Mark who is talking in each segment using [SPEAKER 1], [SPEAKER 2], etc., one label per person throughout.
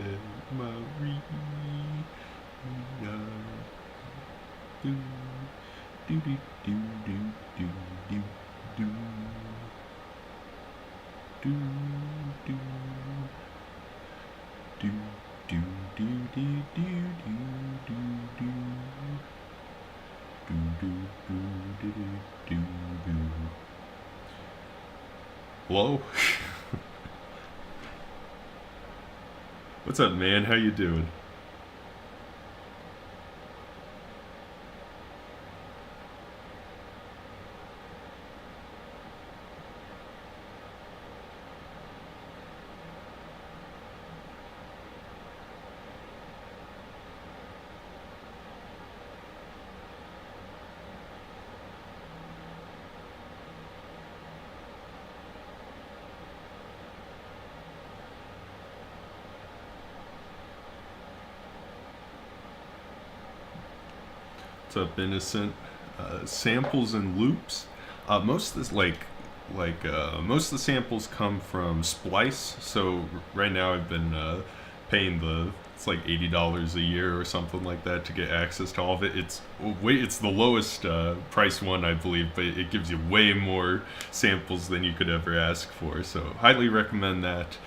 [SPEAKER 1] Maria. Do, do, do, do, do, do, do, do. Do, do, do, do, do, do, do, do, do, do. Do, do, do, do, do, do. Hello? What's up, man? How you doing? What's up, innocent? Samples and loops. Most of this, most of the samples come from Splice. So right now I've been paying it's like $80 a year or something like that to get access to all of it. It's the lowest price one, I believe, but it gives you way more samples than you could ever ask for. So highly recommend that.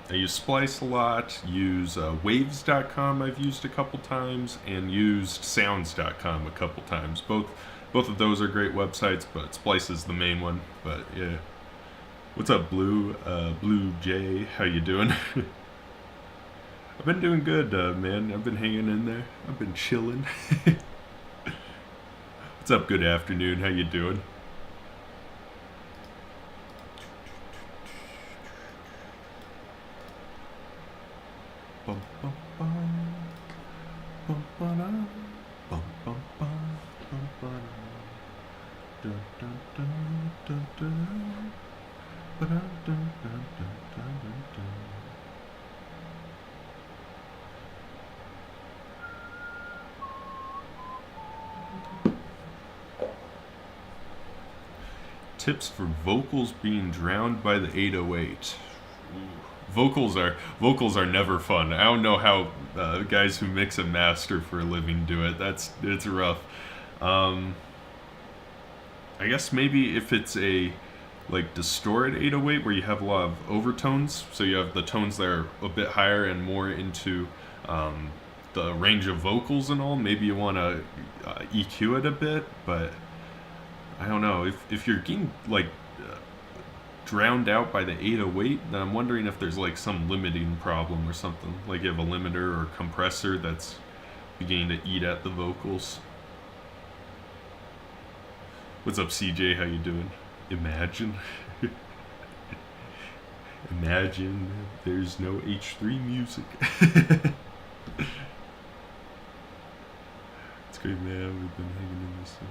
[SPEAKER 1] I use Splice a lot, use Waves.com I've used a couple times, and used Sounds.com a couple times. Both of those are great websites, but Splice is the main one. But yeah. What's up, Blue Jay? How you doing? I've been doing good, man. I've been hanging in there. I've been chilling. What's up, good afternoon? How you doing? Bum, bum, bum. Bum, ba-da. Bum, bum, bum. Bum, ba-da. Dun, dun, dun, dun, dun. Ba-da, dun, dun, dun, dun, dun, dun. Tips for vocals being drowned by the 808. Vocals are never fun. I don't know how guys who mix and master for a living do it. It's rough. Um, I guess maybe if it's a like distorted 808 where you have a lot of overtones, so you have the tones that are a bit higher and more into the range of vocals and all. Maybe you want to EQ it a bit, but I don't know if you're getting like drowned out by the 808, then I'm wondering if there's like some limiting problem or something. Like you have a limiter or compressor that's beginning to eat at the vocals. What's up, CJ? How you doing? Imagine. Imagine there's no H3 music. It's great, man. We've been hanging in this stuff.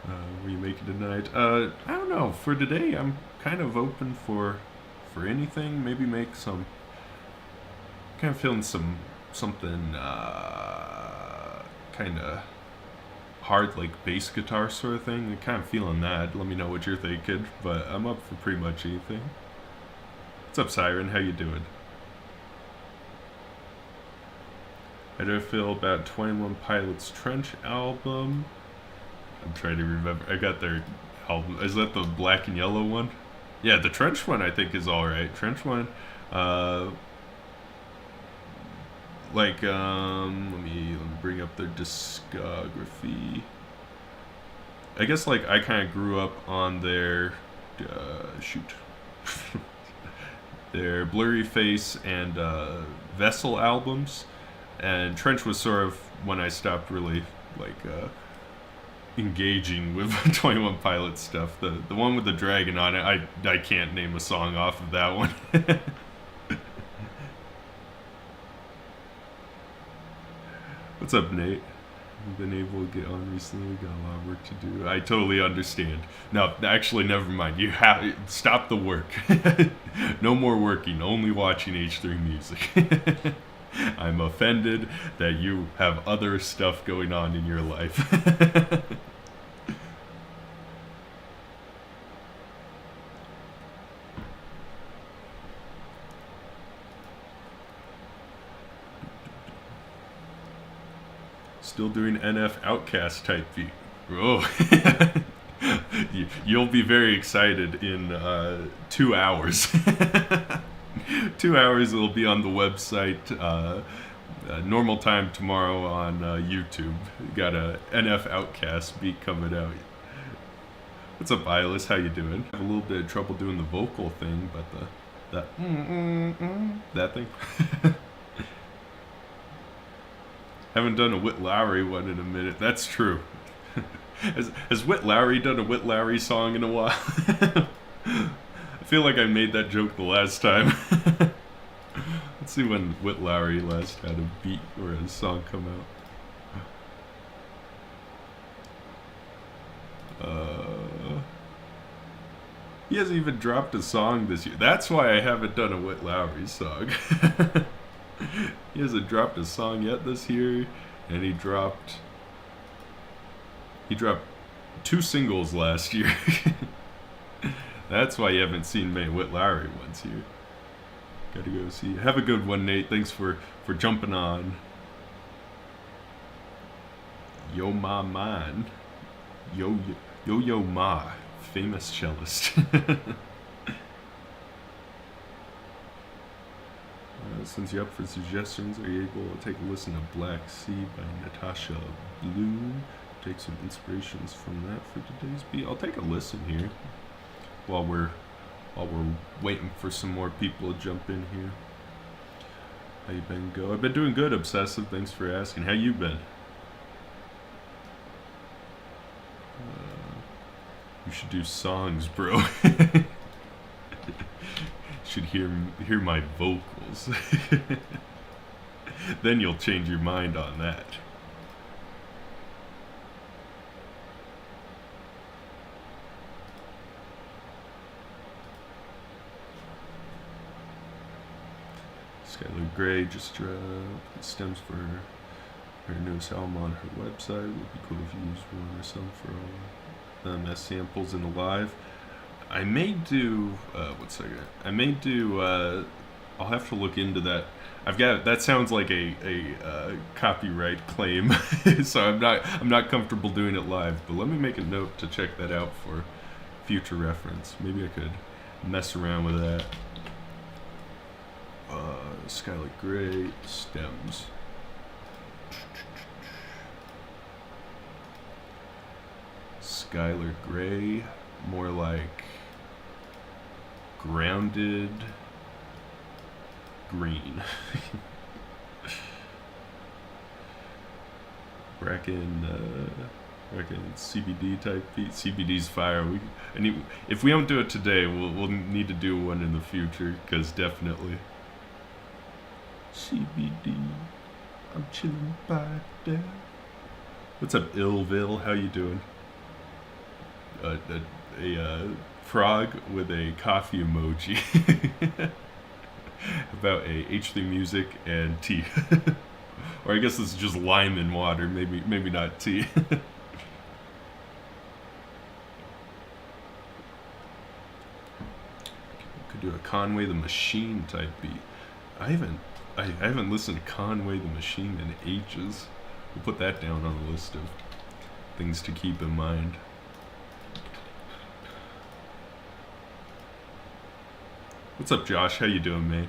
[SPEAKER 1] What are you making tonight? I don't know. For today, I'm kind of open for anything. Maybe make some. Kind of feeling something kind of hard, like bass guitar sort of thing. I'm kind of feeling that. Let me know what you're thinking. But I'm up for pretty much anything. What's up, Siren? How you doing? How do I feel about 21 Pilots' Trench album? I'm trying to remember. I got their album. Is that the black and yellow one? Yeah, the Trench one I think is alright. Trench one, let me bring up their discography. I guess like I kind of grew up on their their Blurry Face and Vessel albums, and Trench was sort of when I stopped really like engaging with 21 Pilots stuff. The one with the dragon on it, I can't name a song off of that one. What's up, Nate? I've been able to get on recently. Got a lot of work to do. I totally understand. No, actually, never mind. You have stop the work. No more working. Only watching H3 music. I'm offended that you have other stuff going on in your life. Still doing NF Outcast type beat. Oh, you'll be very excited in 2 hours. 2 hours it'll be on the website. Normal time tomorrow on YouTube. Got a NF Outcast beat coming out. What's up, Ilis? How you doing? I have a little bit of trouble doing the vocal thing, but that thing. Haven't done a Whit Lowry one in a minute. That's true. Has Whit Lowry done a Whit Lowry song in a while? I feel like I made that joke the last time. Let's see when Whit Lowry last had a beat or a song come out. He hasn't even dropped a song this year. That's why I haven't done a Whit Lowry song. He hasn't dropped a song yet this year, and he dropped 2 singles last year. That's why you haven't seen many Whit Lowry ones here. Gotta go see. Have a good one, Nate. Thanks for jumping on. Yo Ma Man. Yo Ma. Famous cellist. Since you're up for suggestions, are you able to take a listen to Black Sea by Natasha Bloom? Take some inspirations from that for today's beat. I'll take a listen here while we're waiting for some more people to jump in here. How you been, Go? I've been doing good, Obsessive. Thanks for asking. How you been? You should do songs, bro. Should hear my vocals. Then you'll change your mind on that. Skylar Gray just dropped stems for her newest album on her website. It would be cool if you used one or some for all them as samples in the live. I may do I'll have to look into that. That sounds like a copyright claim. So I'm not comfortable doing it live, but let me make a note to check that out for future reference. Maybe I could mess around with that. Skylar Gray stems. Skylar Gray, more like grounded green. Reckon CBD type beat. CBD's fire. If we don't do it today, we'll need to do one in the future, because definitely. CBD, I'm chilling by there. What's up, Illville? How you doing? A frog with a coffee emoji. About a H3 music and tea. Or I guess this is just lime and water, maybe not tea. Could do a Conway the Machine type beat. I haven't listened to Conway the Machine in ages. We'll put that down on the list of things to keep in mind. What's up, Josh? How you doing, mate?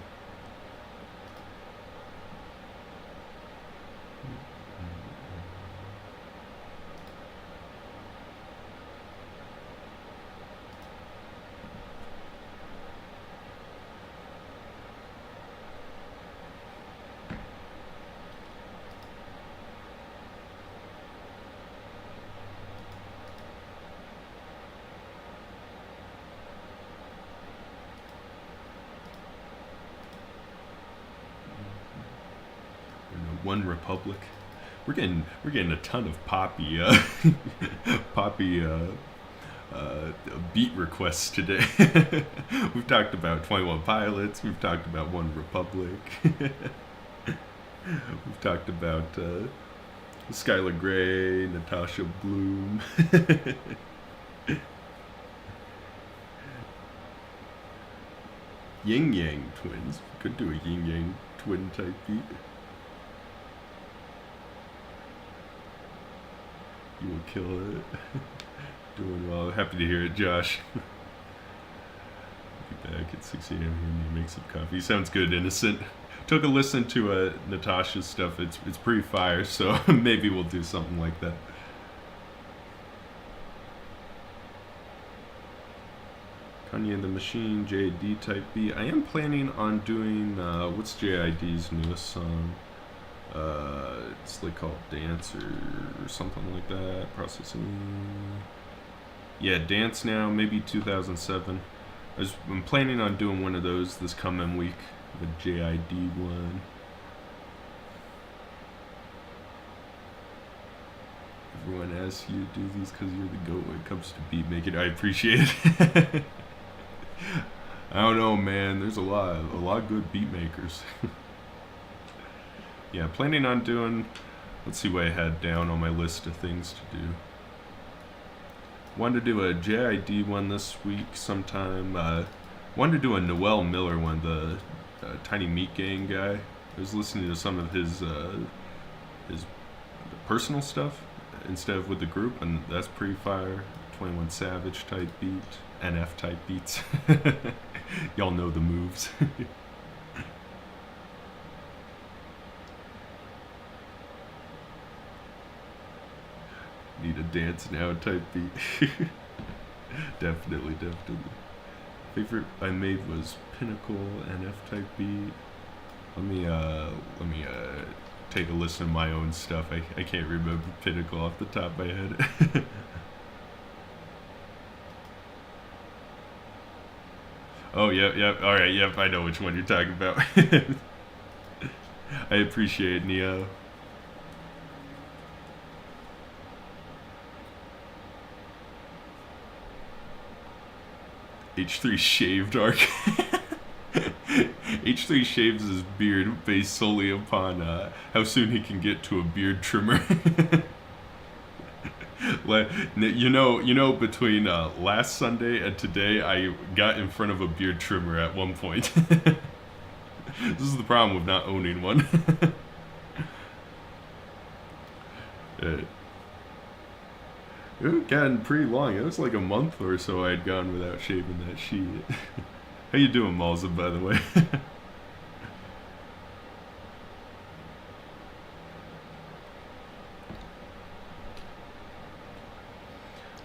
[SPEAKER 1] One Republic. We're getting a ton of poppy beat requests today. We've talked about 21 Pilots. We've talked about One Republic. We've talked about Skylar Gray, Natasha Bloom. Yin Yang Twins. We could do a Yin Yang Twin type beat. You will kill it. Doing well. Happy to hear it, Josh. Be back at 6 a.m. Hear me make some coffee. Sounds good, innocent. Took a listen to Natasha's stuff. It's pretty fire, so maybe we'll do something like that. Kanye the Machine, JID type B. I am planning on doing what's JID's newest song? It's like called Dance or something like that. Processing. Yeah, Dance Now, maybe 2007. I'm planning on doing one of those this coming week. The JID one. Everyone asks you to do these because you're the GOAT when it comes to beat making. I appreciate it. I don't know, man. There's a lot of good beat makers. Yeah, planning on doing. Let's see what I had down on my list of things to do. Wanted to do a JID one this week sometime. Wanted to do a Noel Miller one, the Tiny Meat Gang guy. I was listening to some of his personal stuff instead of with the group, and that's pretty fire. 21 Savage type beat, NF type beats. Y'all know the moves. Need a Dance Now type beat. Definitely. Favorite I made was Pinnacle NF type beat. Let me take a listen to my own stuff. I can't remember Pinnacle off the top of my head. Oh, yep. All right, yep. I know which one you're talking about. I appreciate it, Neo. H3 shaved arc. H3 shaves his beard based solely upon how soon he can get to a beard trimmer. Between last Sunday and today, I got in front of a beard trimmer at one point. This is the problem with not owning one. It had gotten pretty long. It was like a month or so I'd gone without shaving that sheet. How you doing, Malza, by the way?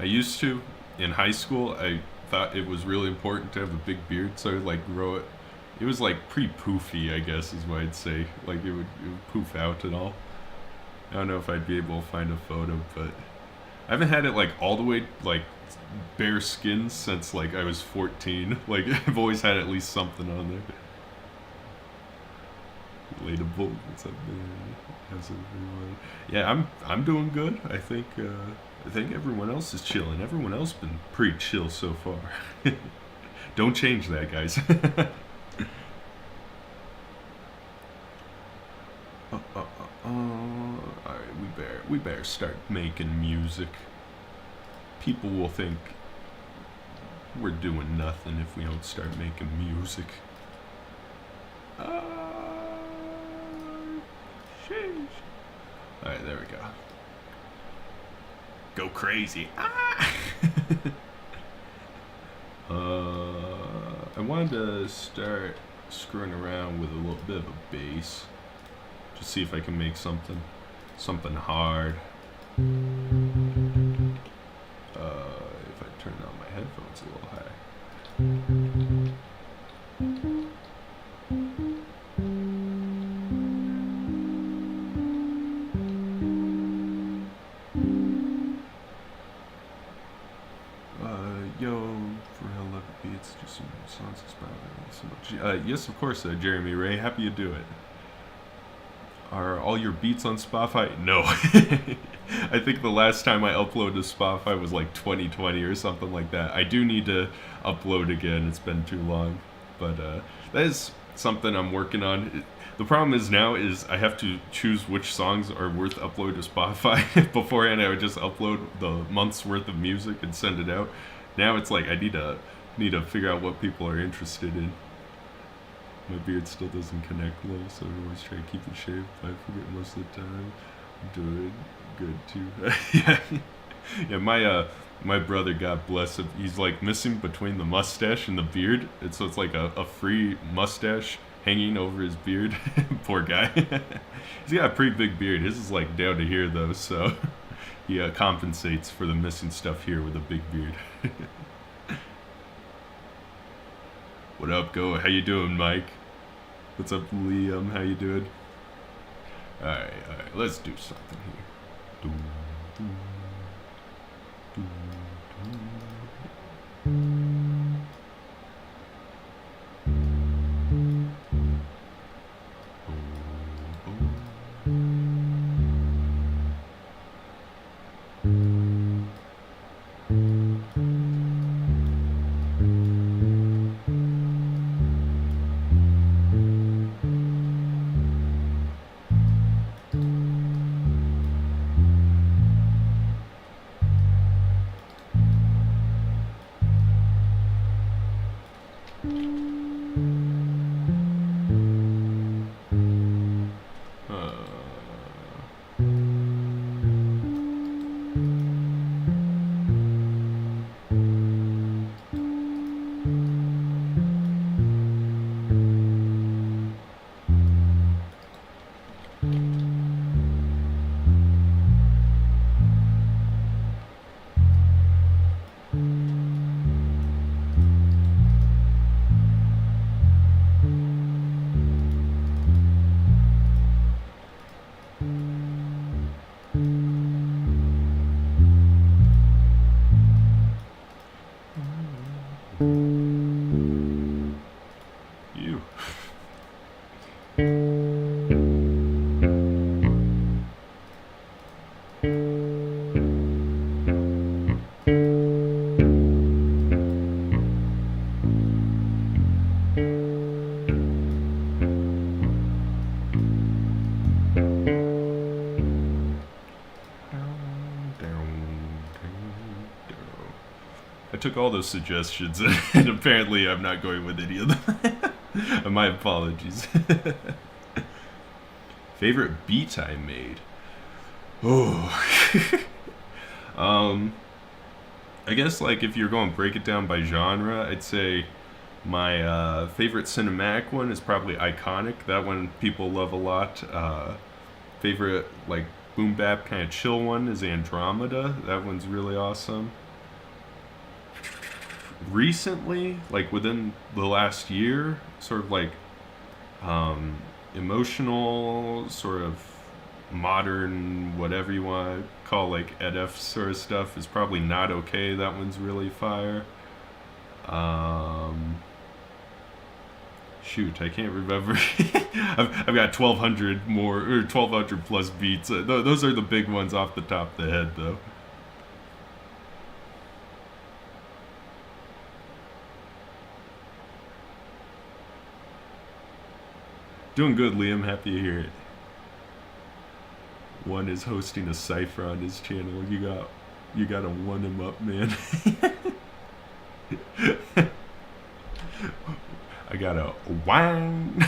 [SPEAKER 1] I used to, in high school, I thought it was really important to have a big beard, so I would like grow it. It was like pretty poofy, I guess is what I'd say. Like it would poof out and all. I don't know if I'd be able to find a photo, but I haven't had it like all the way like bare skin since like I was 14. Like I've always had at least something on there. Relatable. What's up, man? How's everyone? Yeah, I'm doing good. I think everyone else is chilling. Everyone else been pretty chill so far. Don't change that, guys. Alright, we better start making music. People will think we're doing nothing if we don't start making music. Sheesh. Alright, there we go. Go crazy. I wanted to start screwing around with a little bit of a bass. Just see if I can make something hard. If I turn on my headphones a little higher. Beats, just some songs inspired so much. Yes, of course, Jeremy Ray. Happy to do it. Are all your beats on Spotify? No. I think the last time I uploaded to Spotify was like 2020 or something like that. I do need to upload again. It's been too long. But that is something I'm working on. The problem is now is I have to choose which songs are worth upload to Spotify. Beforehand, I would just upload the month's worth of music and send it out. Now it's like I need to figure out what people are interested in. My beard still doesn't connect low, so I always try to keep it shaved, but I forget most of the time. good too. Yeah, yeah. My brother, God bless him, he's like missing between the mustache and the beard, and so it's like a free mustache hanging over his beard. Poor guy. He's got a pretty big beard. His is like down to here though, so he compensates for the missing stuff here with a big beard. What up, Go? How you doing, Mike? What's up, Liam? How you doing? Alright, let's do something here. Doo, doo, doo, you. I took all those suggestions and apparently I'm not going with any of them. My apologies. Favorite beat I made? Oh. I guess like if you're going to break it down by genre, I'd say my favorite cinematic one is probably Iconic. That one people love a lot. Favorite like boom bap kind of chill one is Andromeda. That one's really awesome. Recently, like within the last year, sort of like emotional, sort of modern, whatever you want to call like EDF sort of stuff is probably Not Okay. That one's really fire. Shoot, I can't remember. I've got 1,200 more or 1,200 plus beats. Those are the big ones off the top of the head, though. Doing good, Liam. Happy to hear it. One is hosting a cipher on his channel. You gotta one him up, man. I gotta whine.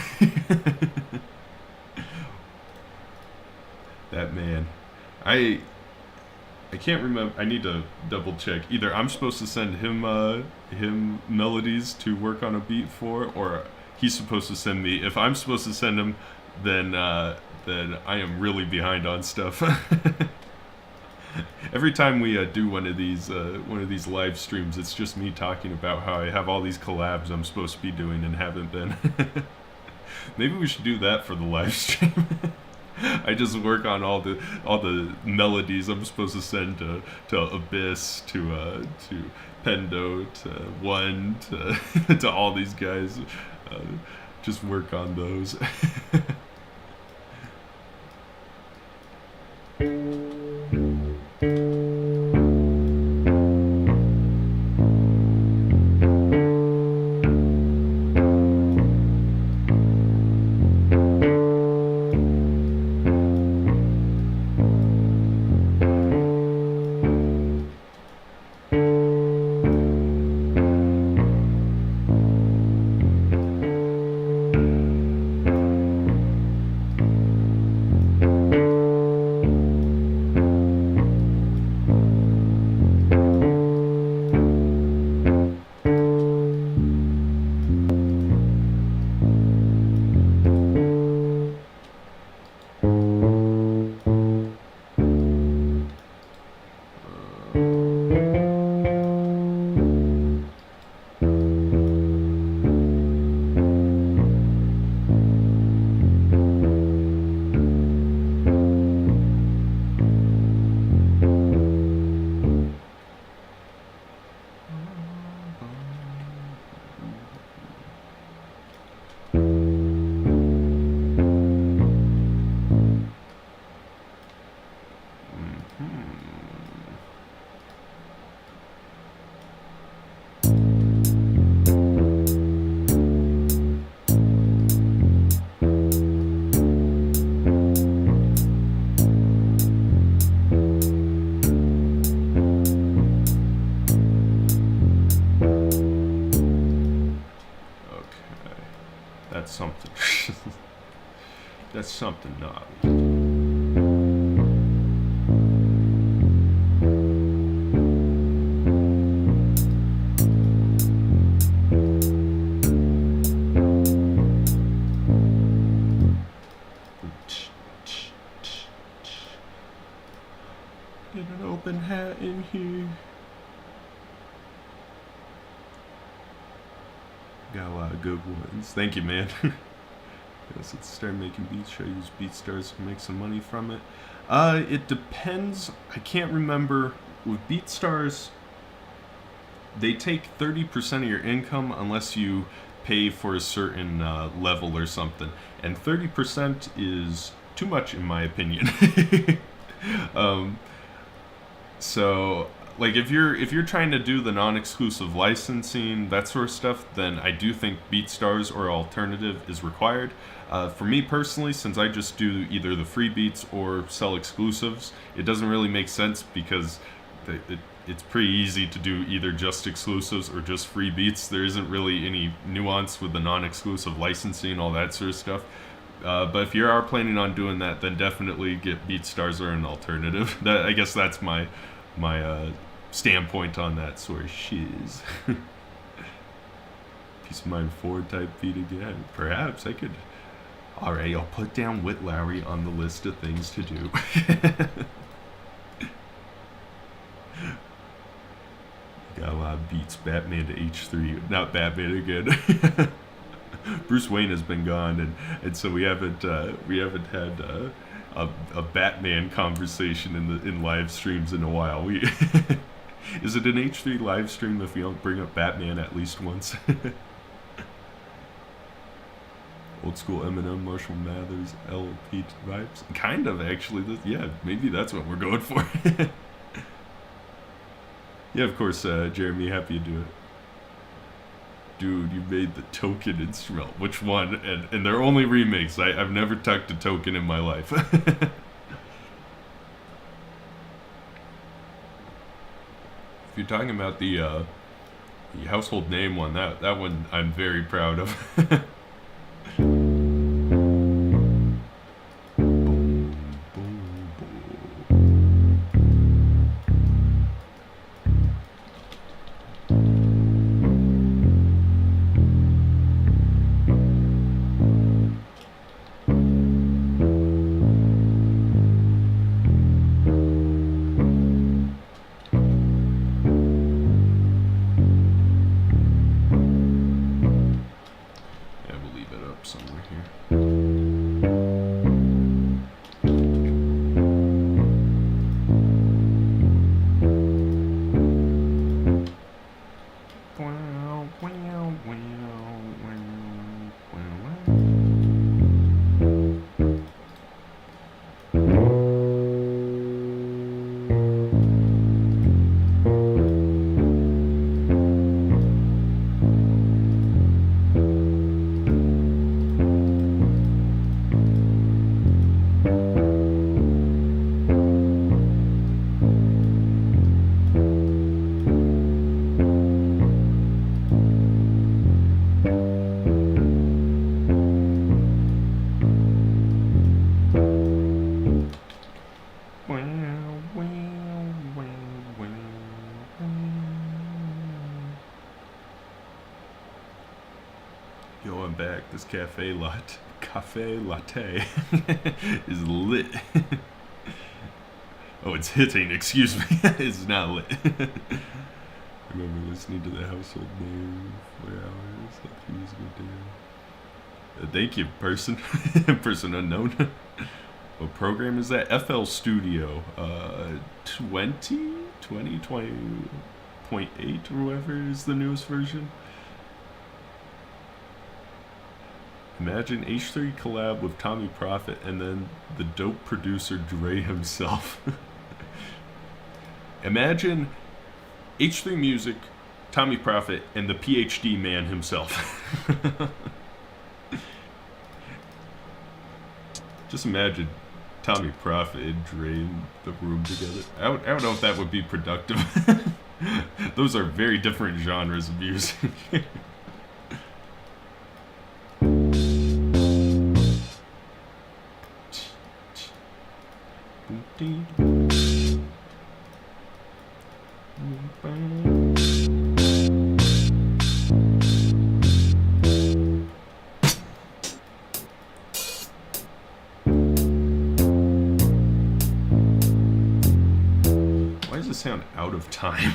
[SPEAKER 1] That man. I can't remember. I need to double check. Either I'm supposed to send him melodies to work on a beat for, or he's supposed to send me. If I'm supposed to send him, then I am really behind on stuff. Every time we do one of these live streams, it's just me talking about how I have all these collabs I'm supposed to be doing and haven't been. Maybe we should do that for the live stream. I just work on all the melodies I'm supposed to send to Abyss, to Pendo, to One, to all these guys. Just work on those. That's something naughty. Get an open hat in here. Got a lot of good ones. Thank you, man. Yes, let's start making beats. Should I use BeatStars to make some money from it? It depends. I can't remember. With BeatStars, they take 30% of your income unless you pay for a certain level or something. And 30% is too much in my opinion. So like if you're trying to do the non-exclusive licensing, that sort of stuff, then I do think BeatStars or alternative is required. For me personally, since I just do either the free beats or sell exclusives, it doesn't really make sense because it's pretty easy to do either just exclusives or just free beats. There isn't really any nuance with the non-exclusive licensing, all that sort of stuff. But if you are planning on doing that, then definitely get BeatStars or an alternative. I guess that's my standpoint on that sort of shiz. Peace of Mind 4 type beat again. Perhaps I could. Alright, I'll put down Whit Lowry on the list of things to do. Got a lot of beats. Batman to H3. Not Batman again. Bruce Wayne has been gone, and so we haven't had a Batman conversation in live streams in a while. Is it an H3 live stream if we don't bring up Batman at least once? Old school Eminem, Marshall Mathers, LP vibes? Kind of, actually. Yeah, maybe that's what we're going for. Yeah, of course, Jeremy, happy to do it. Dude, you made the Token instrumental. Which one? And they're only remakes. I've never tucked a Token in my life. If you're talking about the household name one, that one I'm very proud of. Yo, I'm back. This cafe latte is lit. Oh, it's hitting. Excuse me. It's not lit. Remember listening to the household name 4 hours. Like music thank you, person. Person unknown. What program is that? FL Studio 20.8 or whatever is the newest version. Imagine H3 collab with Tommy Prophet and then the dope producer Dre himself. Imagine H3 Music, Tommy Prophet, and the PhD man himself. Just imagine Tommy Prophet and Dre in the room together. I don't know if that would be productive. Those are very different genres of music. Why does it sound out of time?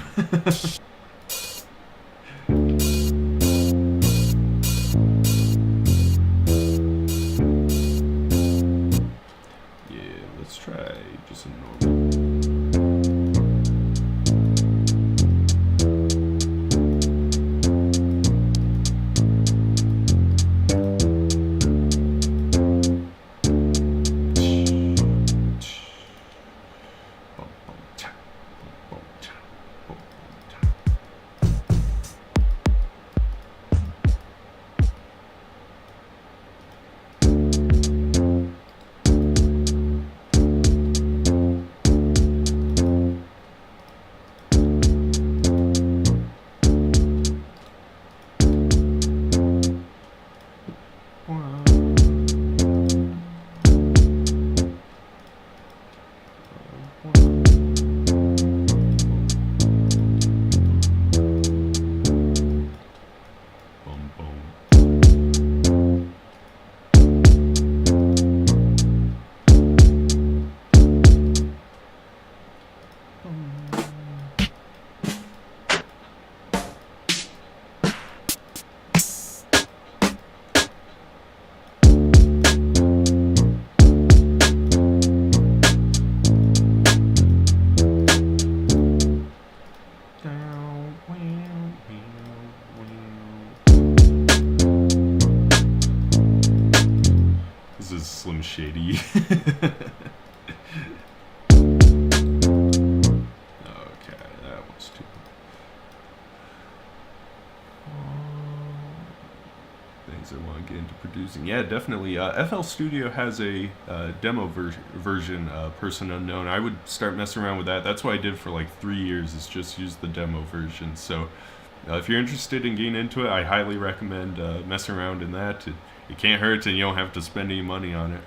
[SPEAKER 1] Yeah, let's try just a normal. This is Slim Shady. Okay, that was too. Things I want to get into producing. Yeah, definitely. FL Studio has a demo version, Person Unknown. I would start messing around with that. That's what I did for like 3 years, is just use the demo version. So if you're interested in getting into it, I highly recommend messing around in that. It can't hurt, and you don't have to spend any money on it.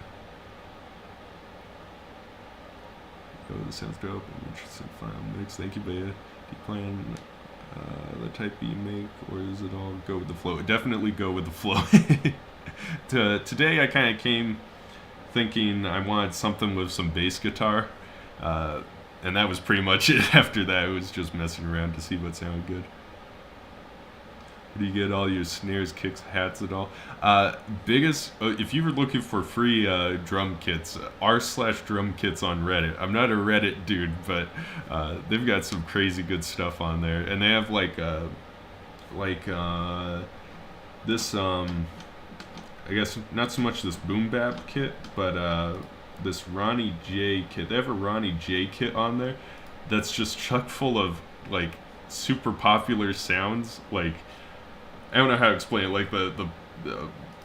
[SPEAKER 1] Oh, this sounds dope. I'm interested in final mix. Thank you, Beta. Do you plan the type beat you make, or is it all go with the flow? Definitely go with the flow. Today I kind of came thinking I wanted something with some bass guitar, and that was pretty much it. After that, it was just messing around to see what sounded good. Do you get all your snares, kicks, hats, and all? Biggest, if you were looking for free drum kits, r/drum kits on Reddit. I'm not a Reddit dude, but they've got some crazy good stuff on there, and they have this I guess not so much this boom bap kit, but this Ronnie J kit. They have a Ronnie J kit on there that's just chock full of like super popular sounds, like. I don't know how to explain it. Like the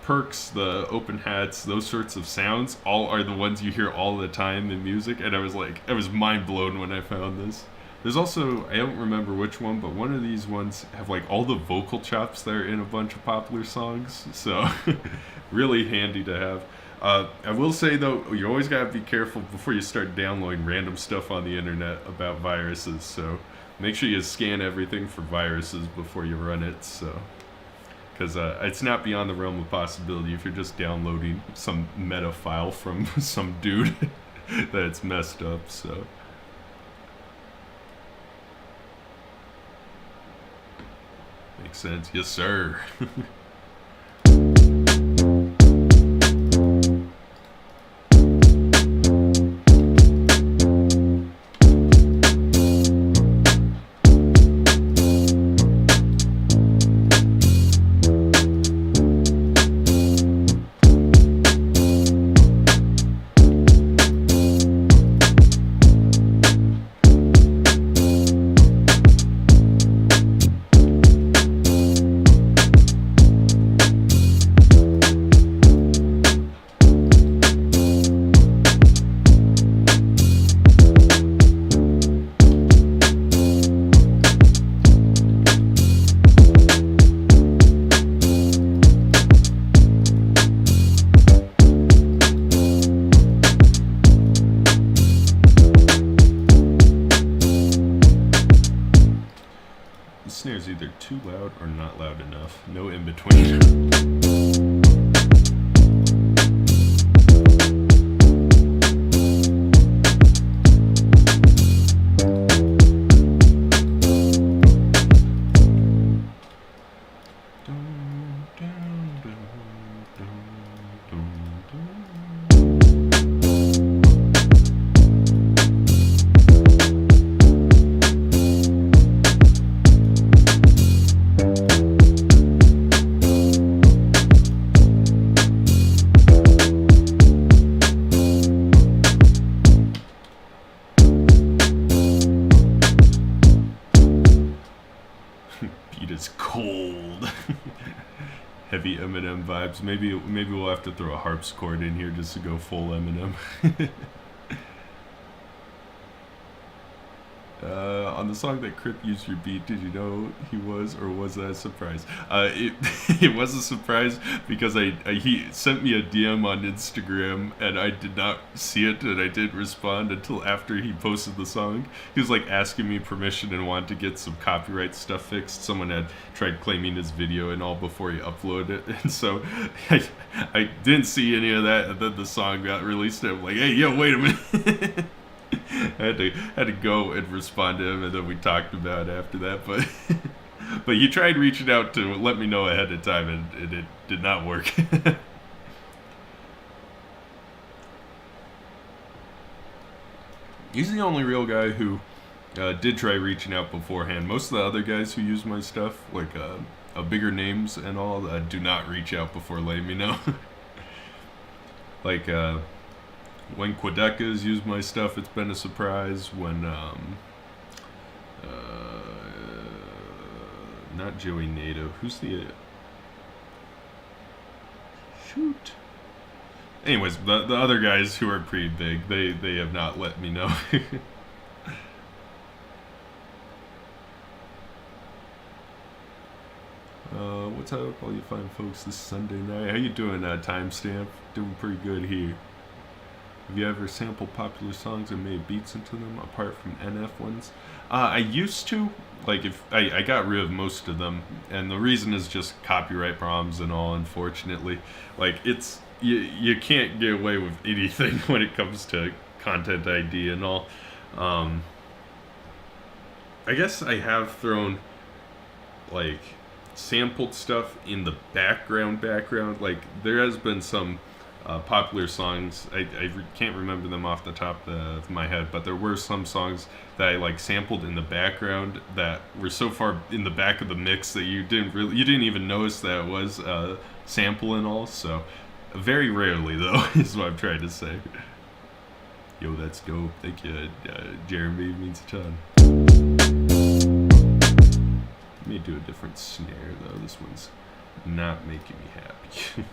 [SPEAKER 1] perks, the open hats, those sorts of sounds, all are the ones you hear all the time in music. And I was mind blown when I found this. There's also, I don't remember which one, but one of these ones have like all the vocal chops that are in a bunch of popular songs. So really handy to have. I will say though, you always gotta be careful before you start downloading random stuff on the internet about viruses. So make sure you scan everything for viruses before you run it. So. Because it's not beyond the realm of possibility if you're just downloading some meta file from some dude that it's messed up, so. Makes sense. Yes, sir. too loud or not loud enough. No in between. Beat is cold. Heavy Eminem vibes. Maybe we'll have to throw a harpsichord in here just to go full Eminem. On the song that Crip used your beat, did you know he was, or was that a surprise? It was a surprise because he sent me a DM on Instagram and I did not see it and I didn't respond until after he posted the song. He was like asking me permission and wanted to get some copyright stuff fixed. Someone had tried claiming his video and all before he uploaded it, and so I didn't see any of that. And then the song got released and I'm like, hey, yo, wait a minute. I had to go and respond to him, and then we talked about it after that. But he tried reaching out to let me know ahead of time, and it did not work. He's the only real guy who did try reaching out beforehand. Most of the other guys who use my stuff, like bigger names and all, do not reach out before letting me know. Like when Quedeca's used my stuff, it's been a surprise. When not Joey Nato, who's the shoot? Anyways, the other guys who are pretty big, they have not let me know. What's up, all you fine folks, this Sunday night? How you doing, Timestamp? Doing pretty good here. Have you ever sampled popular songs and made beats into them, apart from NF ones? I used to. Like, if I got rid of most of them, and the reason is just copyright problems and all, unfortunately. Like, it's... You can't get away with anything when it comes to content ID and all. I guess I have thrown, like, sampled stuff in the background. Like, there has been some popular songs. I can't remember them off the top of my head, but there were some songs that I like sampled in the background that were so far in the back of the mix that you didn't even notice that it was sample and all. So very rarely, though, is what I'm trying to say. Yo, that's dope. Thank you, Jeremy. It means a ton. Let me do a different snare, though. This one's not making me happy.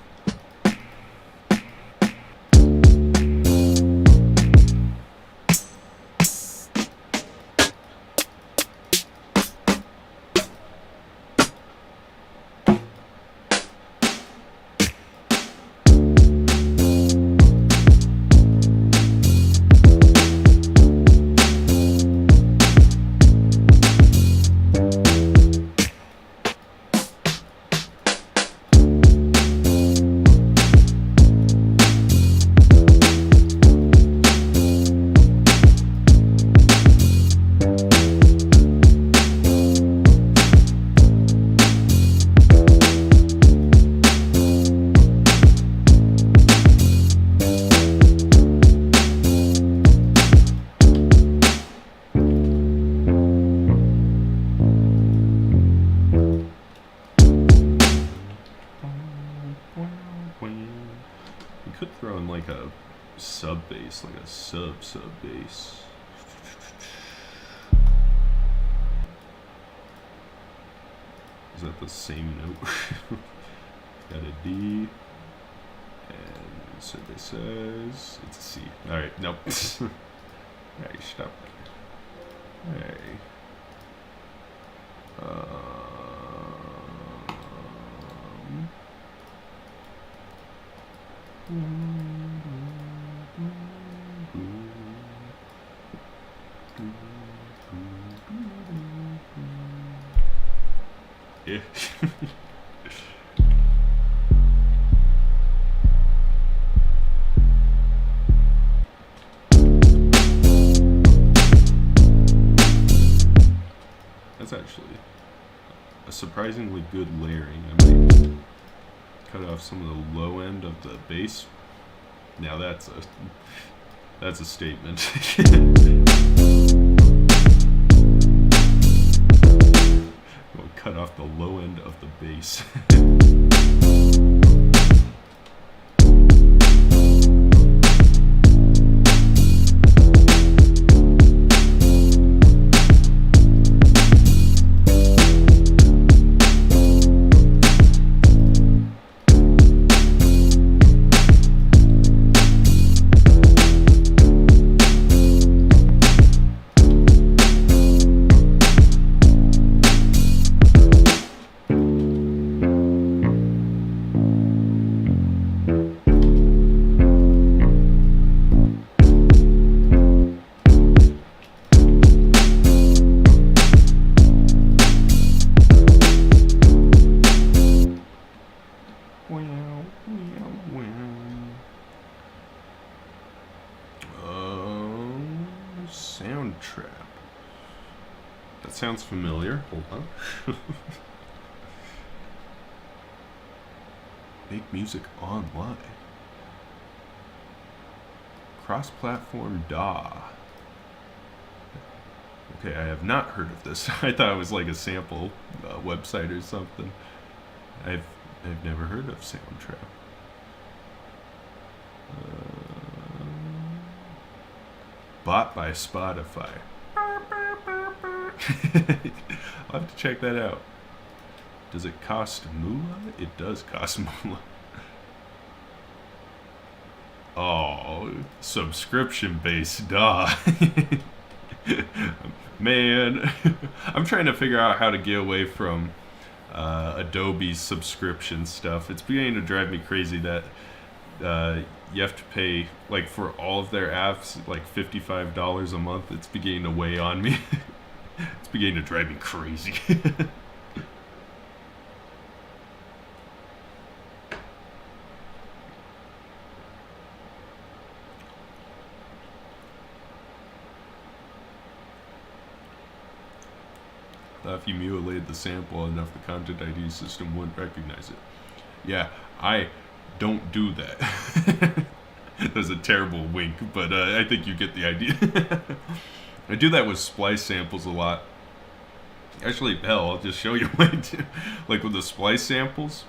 [SPEAKER 1] Like a sub bass. Is that the same note? Got a D, and so this says it's a C. All right, nope. Hey, stop that. Hey. That's actually a surprisingly good layering. I might cut off some of the low end of the bass. Now that's a statement. We'll cut off the low end of the bass. Soundtrap. That sounds familiar. Hold on. Make music online. Cross-platform DAW. Okay, I have not heard of this. I thought it was like a sample website or something. I've never heard of Soundtrap. Bought by Spotify. I'll have to check that out. Does it cost moolah? It does cost moolah. Oh, subscription-based, duh. Man, I'm trying to figure out how to get away from Adobe's subscription stuff. It's beginning to drive me crazy that you have to pay, like, for all of their apps, like $55 a month. It's beginning to weigh on me. It's beginning to drive me crazy. If you mutilated the sample enough, the Content ID system wouldn't recognize it. Yeah, I don't do that. That's a terrible wink, but I think you get the idea. I do that with splice samples a lot. Actually, hell, I'll just show you what I do. Like with the splice samples,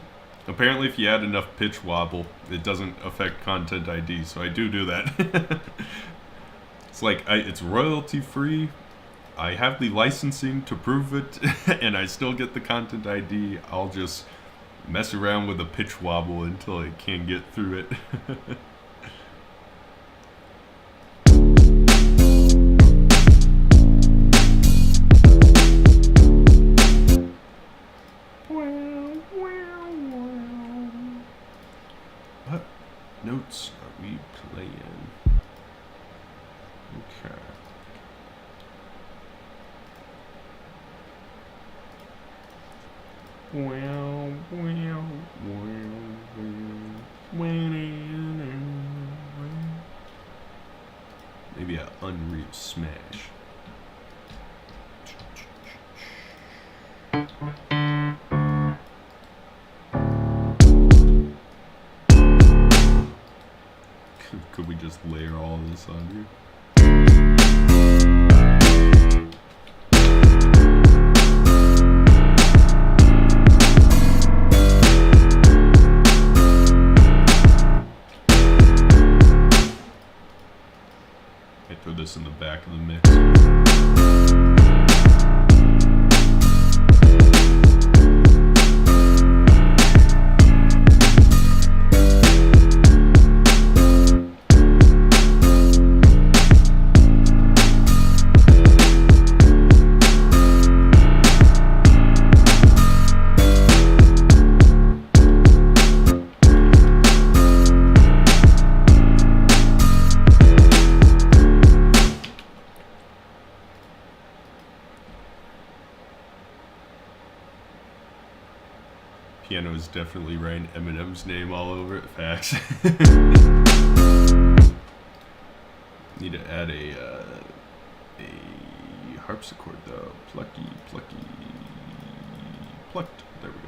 [SPEAKER 1] apparently if you add enough pitch wobble, it doesn't affect Content ID, so I do that. It's like, it's royalty free. I have the licensing to prove it, and I still get the Content ID. I'll just mess around with a pitch wobble until I can get through it. What notes are we playing? Okay. Maybe a Unreal Smash. Could we just layer all this on here? Throw this in the back of the mix. piano is definitely writing Eminem's name all over it. Facts. Need to add a harpsichord though. Plucky, plucked. There we go.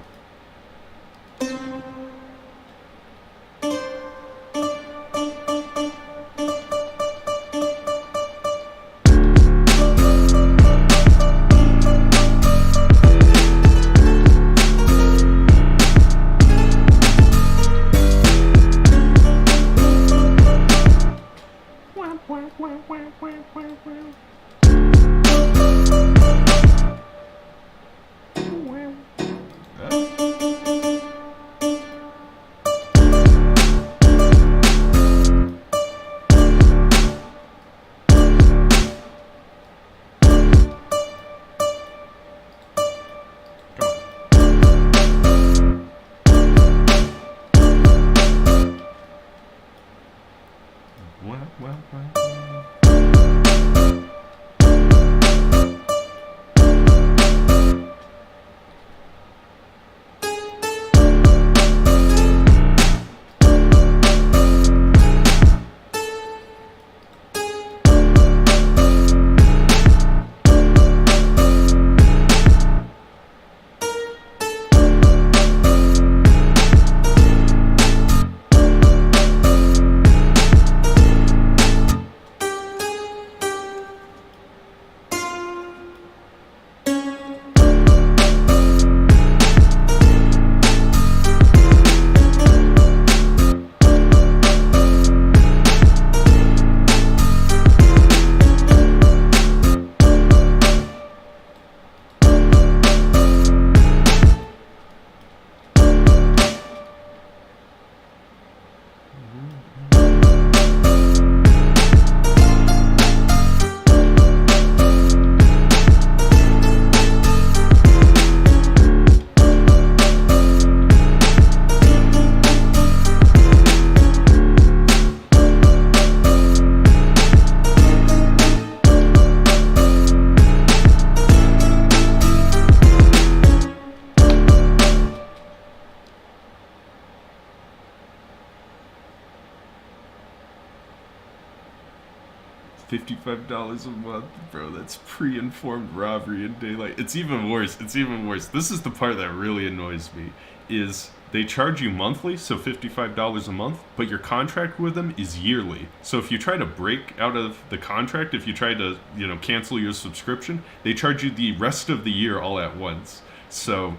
[SPEAKER 1] $55 a month, bro. That's pre-informed robbery in daylight. It's even worse. It's even worse. This is the part that really annoys me. Is they charge you monthly, so $55 a month, but your contract with them is yearly. So if you try to break out of the contract, if you try to, cancel your subscription, they charge you the rest of the year all at once. So,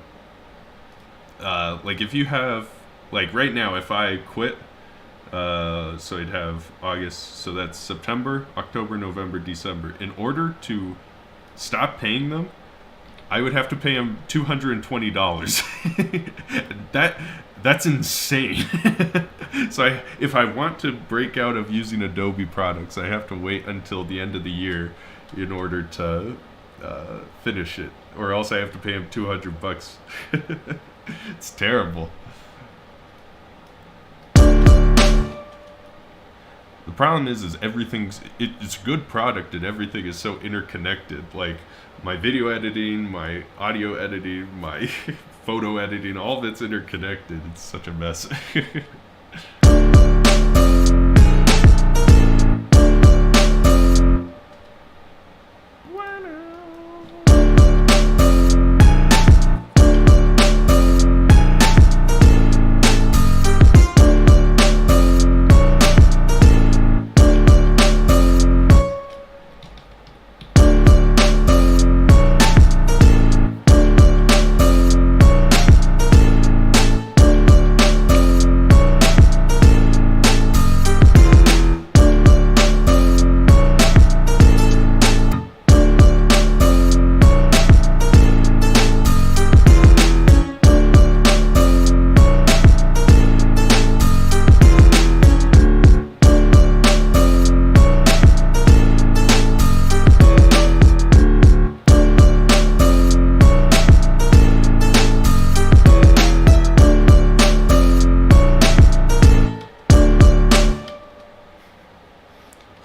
[SPEAKER 1] if you have, right now, if I quit, so I'd have August, so that's September, October, November, December. In order to stop paying them, I would have to pay them $220. That's insane. So if I want to break out of using Adobe products, I have to wait until the end of the year in order to finish it, or else I have to pay them $200. It's terrible. The problem is it's a good product and everything is so interconnected. Like my video editing, my audio editing, my photo editing, all of it's interconnected. It's such a mess.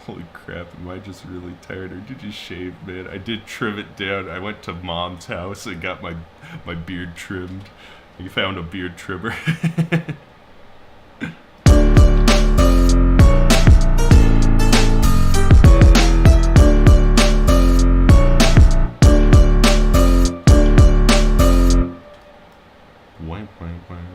[SPEAKER 1] Holy crap, am I just really tired, or did you shave, man? I did trim it down. I went to mom's house and got my beard trimmed. You found a beard trimmer. Wank, wank, wank.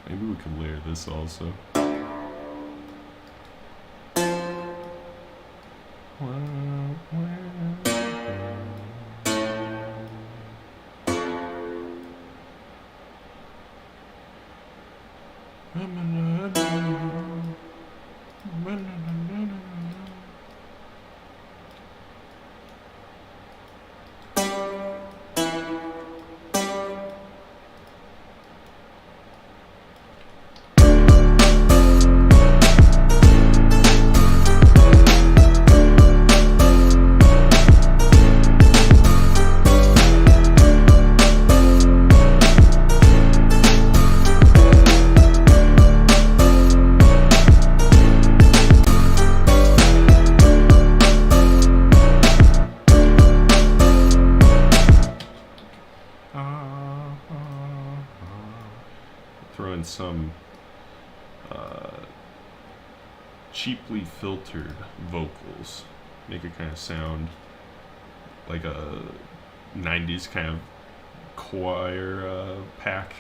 [SPEAKER 1] Maybe we can layer this also. Throw in some cheaply filtered vocals. Make it kind of sound like a 90s kind of choir pack.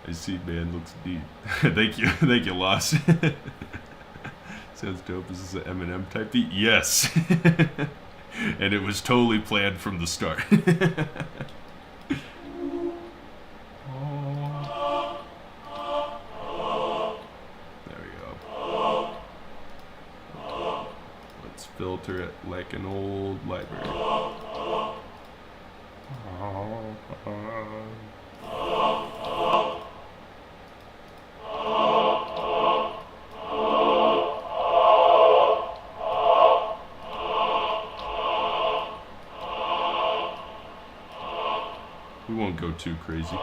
[SPEAKER 1] I see, man, looks neat. Thank you, Lost. Sounds dope. Is this an Eminem type beat? Yes. And it was totally planned from the start. There we go. Let's filter it like an old library. We won't go too crazy.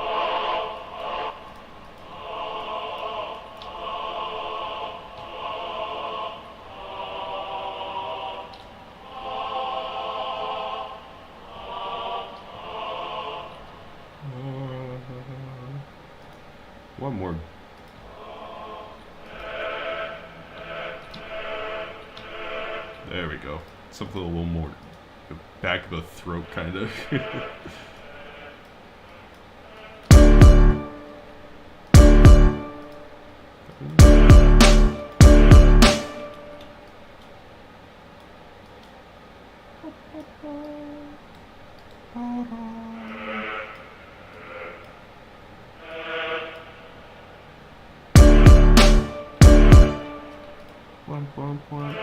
[SPEAKER 1] One more. There we go. Something a little more back of the throat, kind of. One.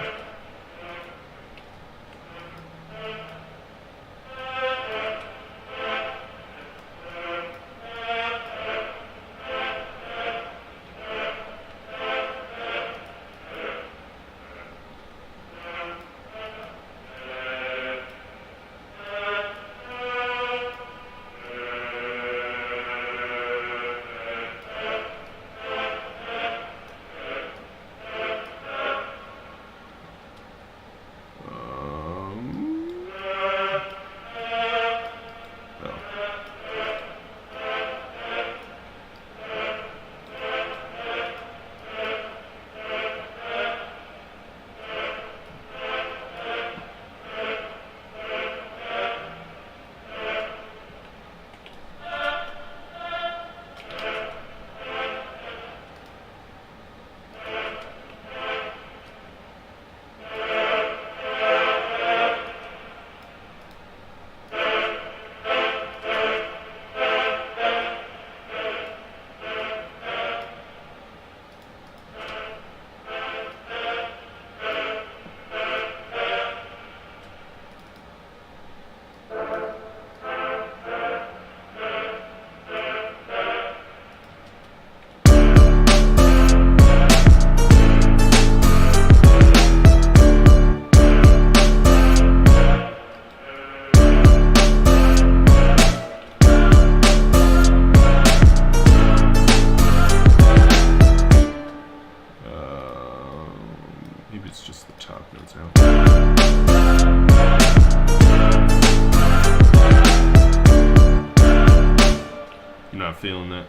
[SPEAKER 1] I'm not feeling that.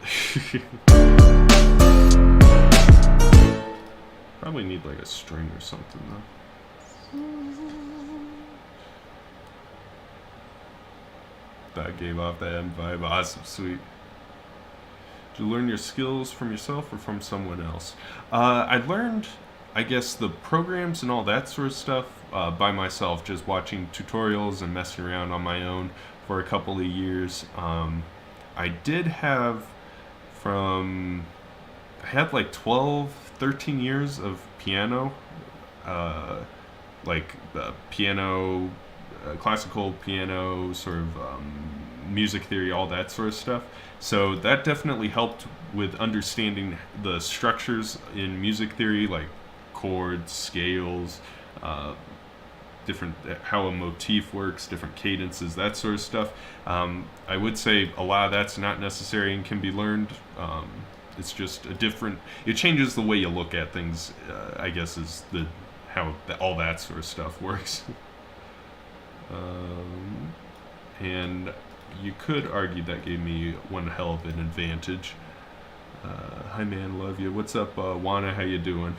[SPEAKER 1] Probably need like a string or something though. That gave off that end vibe. Awesome, sweet. Did you learn your skills from yourself or from someone else? I learned, I guess, the programs and all that sort of stuff by myself, just watching tutorials and messing around on my own for a couple of years. I did have I had like 12, 13 years of piano, like piano, classical piano, sort of music theory, all that sort of stuff. So that definitely helped with understanding the structures in music theory, like chords, scales, different how a motif works, different cadences, that sort of stuff. I would say a lot of that's not necessary and can be learned. It's just a different. It changes the way you look at things. I guess is how all that sort of stuff works. And you could argue that gave me one hell of an advantage. Hi man, love you. What's up, Wana? How you doing?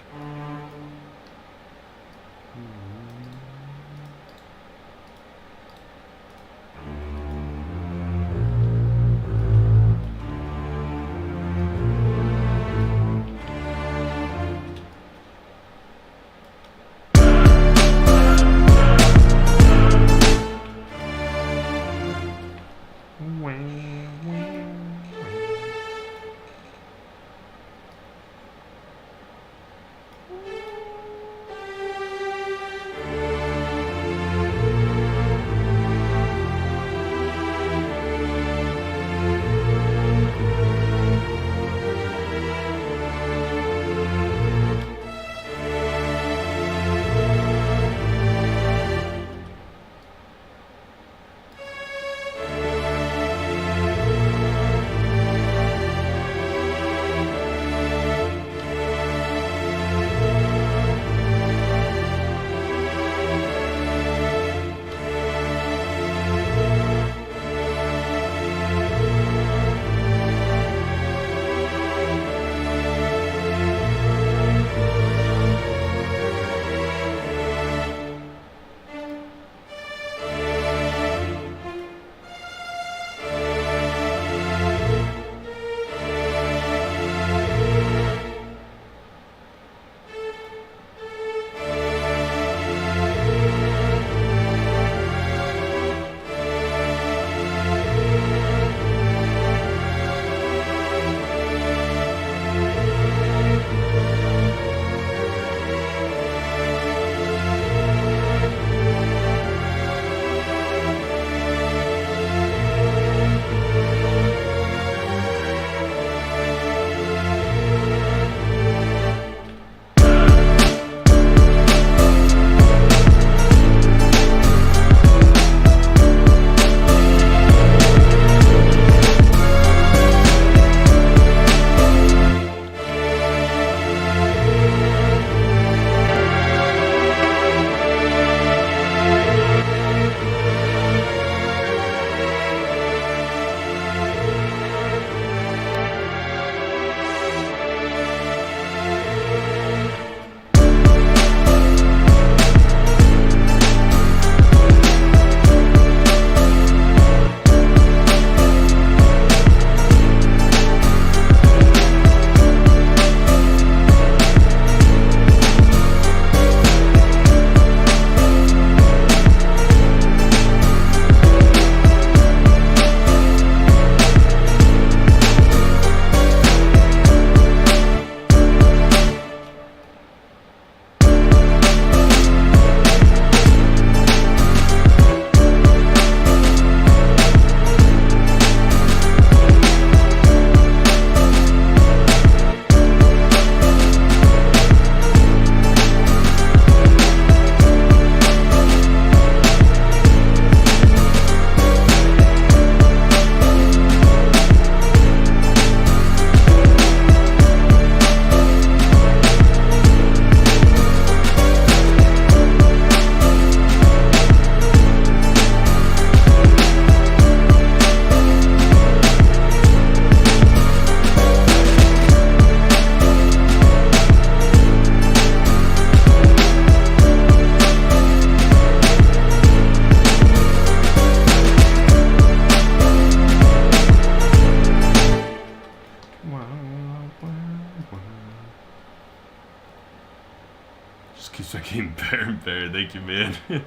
[SPEAKER 1] keeps my game better and better. Thank you, man. I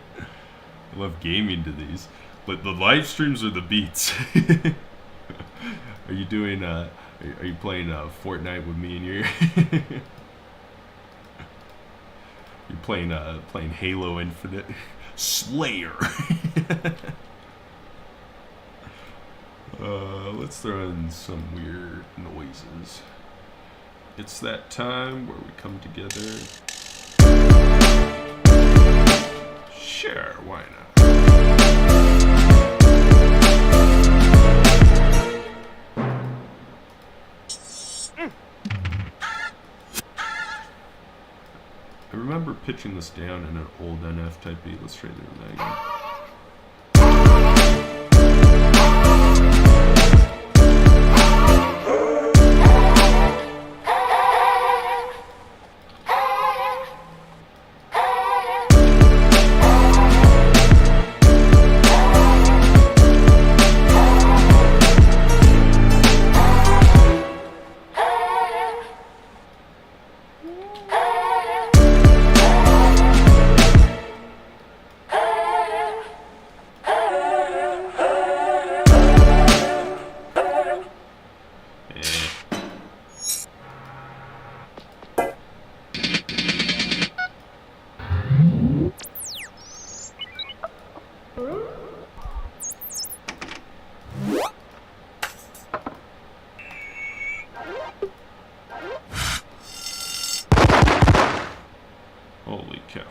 [SPEAKER 1] love gaming to these. But the live streams are the beats. Are you doing, are you playing Fortnite with me and you're playing Halo Infinite? Slayer! Let's throw in some weird noises. It's that time where we come together. Sure, why not? I remember pitching this down in an old NF type beat. Let's try doing that again. Holy cow.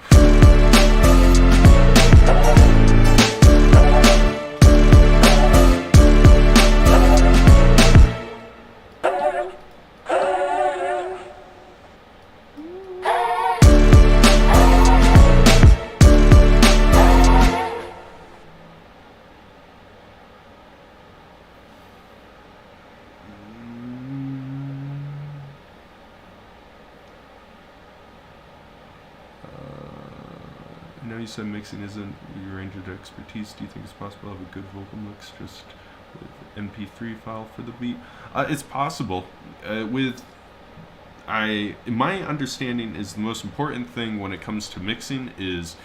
[SPEAKER 1] I know you said mixing isn't your range of expertise. Do you think it's possible to have a good vocal mix just with MP3 file for the beat? It's possible. My understanding is the most important thing when it comes to mixing is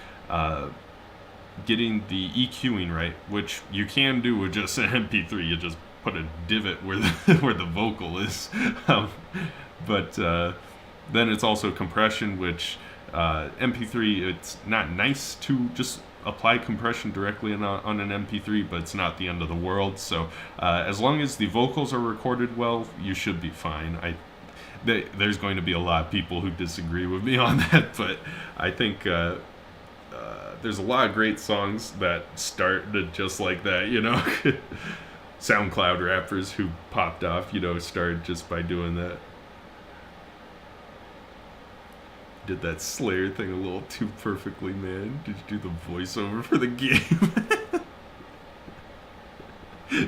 [SPEAKER 1] getting the EQing right, which you can do with just an MP3. You just put a divot where the vocal is. But then it's also compression, which MP3, it's not nice to just apply compression directly on an MP3, but it's not the end of the world. So as long as the vocals are recorded well, you should be fine. There's going to be a lot of people who disagree with me on that, but I think there's a lot of great songs that started just like that, you know. SoundCloud rappers who popped off, you know, started just by doing that. Did that Slayer thing a little too perfectly, man. Did you do the voiceover for the game?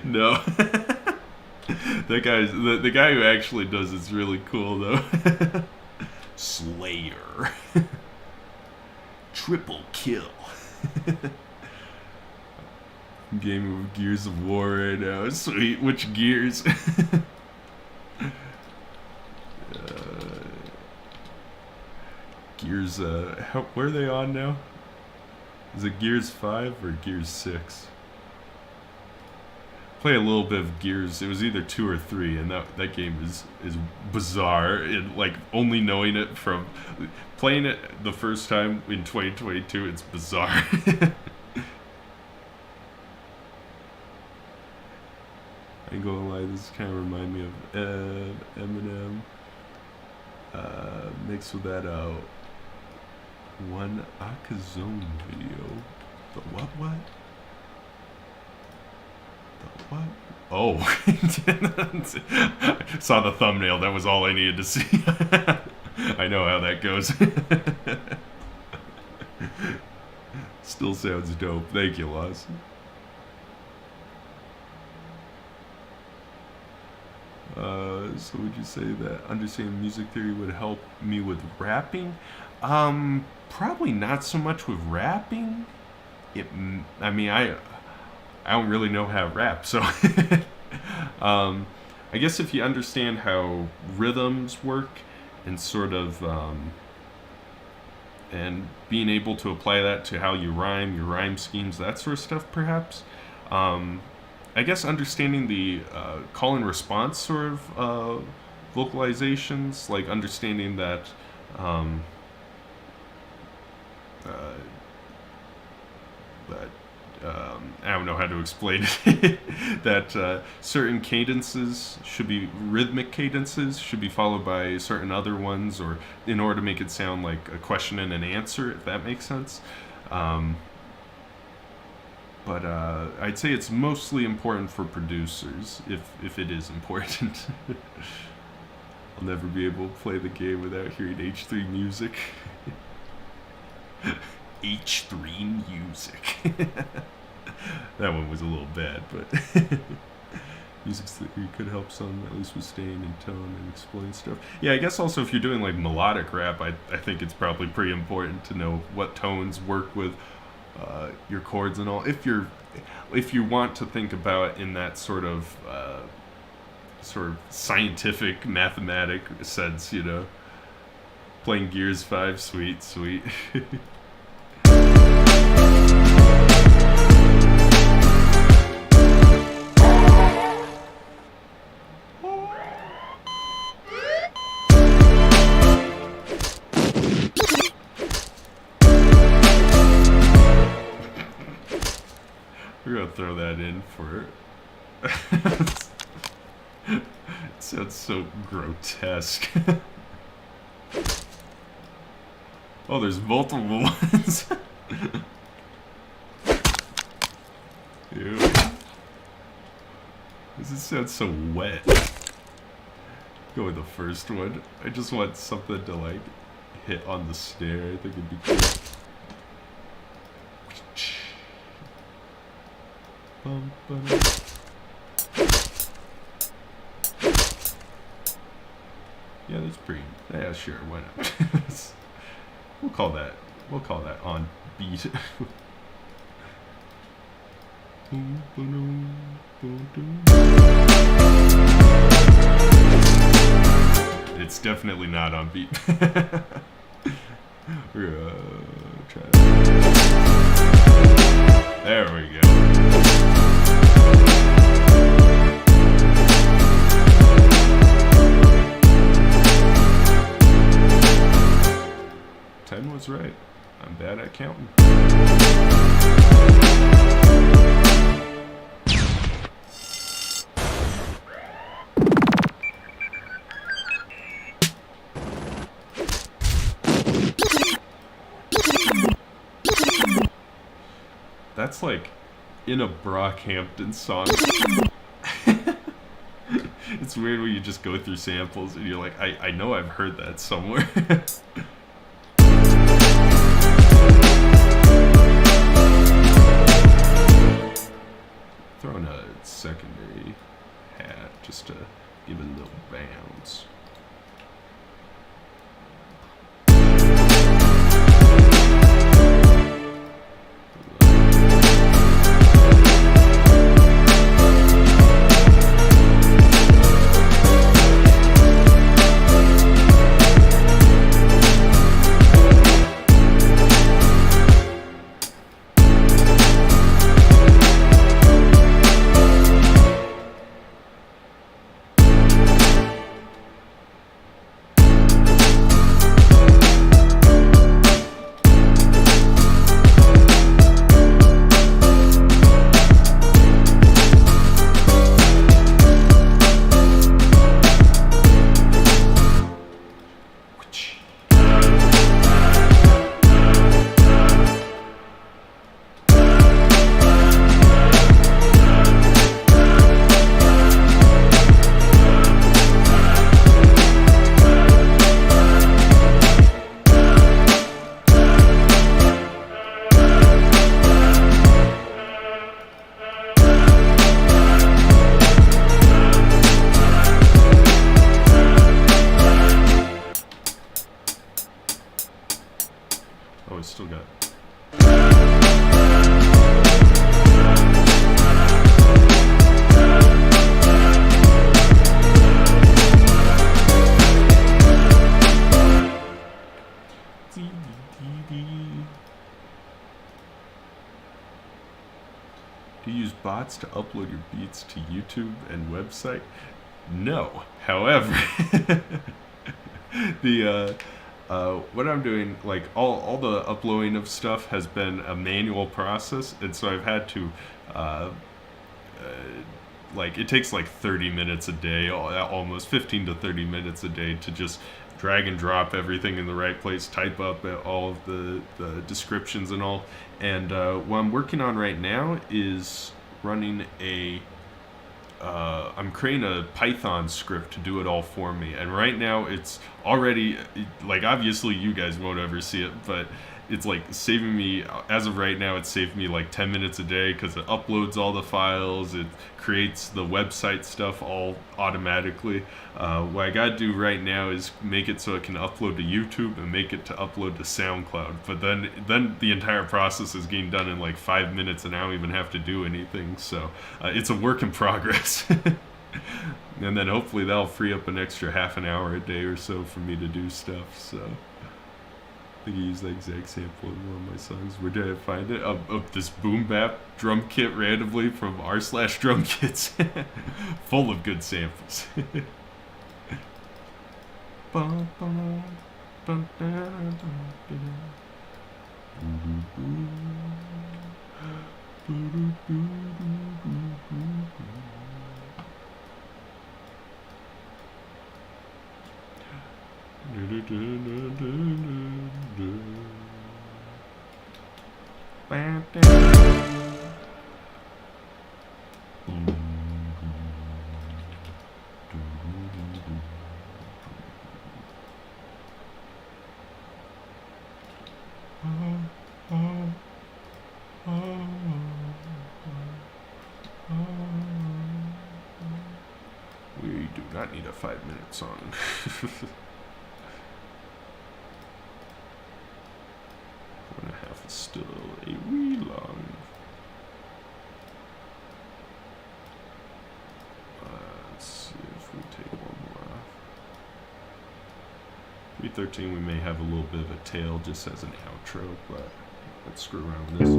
[SPEAKER 1] No. That guy's the guy who actually does it's really cool though. Slayer. Triple kill. Game of Gears of War right now. Sweet. Which Gears? Gears, where are they on now? Is it Gears 5 or Gears 6? Play a little bit of Gears. It was either 2 or 3, and that game is bizarre. And like only knowing it from playing it the first time in 2022, it's bizarre. I ain't gonna lie, this kind of remind me of Eminem mixed with that one Akazone video. The what? The what? Oh. Saw the thumbnail. That was all I needed to see. I know how that goes. Still sounds dope. Thank you, Loz. So would you say that understanding music theory would help me with rapping? Probably not so much with rapping. I mean, I don't really know how to rap, so I guess if you understand how rhythms work and sort of and being able to apply that to how you rhyme, your rhyme schemes, that sort of stuff, perhaps. I guess understanding the call and response sort of vocalizations, like understanding that uh, that I don't know how to explain it. That certain cadences should be rhythmic cadences should be followed by certain other ones, or in order to make it sound like a question and an answer, if that makes sense. But I'd say it's mostly important for producers, if it is important. I'll never be able to play the game without hearing H3 music. H3 music. That one was a little bad, but music could help some at least with staying in tone and explain stuff. Yeah, I guess also if you're doing like melodic rap, I think it's probably pretty important to know what tones work with your chords and all. If you want to think about it in that sort of scientific, mathematic sense, you know, playing Gears 5, sweet. We're gonna throw that in for. It sounds so grotesque. Oh, there's multiple ones. Ew. This sounds so wet. Go with the first one. I just want something to like hit on the snare. I think it'd be cool. Yeah, that's pretty. Yeah, sure. Why not? We'll call that on beat. It's definitely not on beat. We're gonna try that. There we go. 10 was right. I'm bad at counting. That's like in a Brockhampton song. It's weird when you just go through samples and you're like, I know I've heard that somewhere. Throwing a secondary hat just to give it a little bounce. bots to upload your beats to YouTube and website? No. However, the what I'm doing, like all the uploading of stuff has been a manual process, and so I've had to uh, like it takes like 30 minutes a day, almost 15 to 30 minutes a day to just drag and drop everything in the right place, type up all of the descriptions and all. And what I'm working on right now is running I'm creating a Python script to do it all for me. And right now it's already, like, obviously you guys won't ever see it, but it's like saving me, as of right now, it's saved me like 10 minutes a day because it uploads all the files, it creates the website stuff all automatically. What I gotta do right now is make it so it can upload to YouTube and make it to upload to SoundCloud. But then the entire process is getting done in like 5 minutes and I don't even have to do anything. So it's a work in progress. And then hopefully that'll free up an extra half an hour a day or so for me to do stuff. So I think I used the exact sample in one of my songs. Where did I find it? Of this boom bap drum kit randomly from r/drum kits. Full of good samples. We do not need a 5-minute song. 4.5 is still a wee long. Let's see if we take one more off. 3:13 we may have a little bit of a tail just as an outro, but let's screw around with this.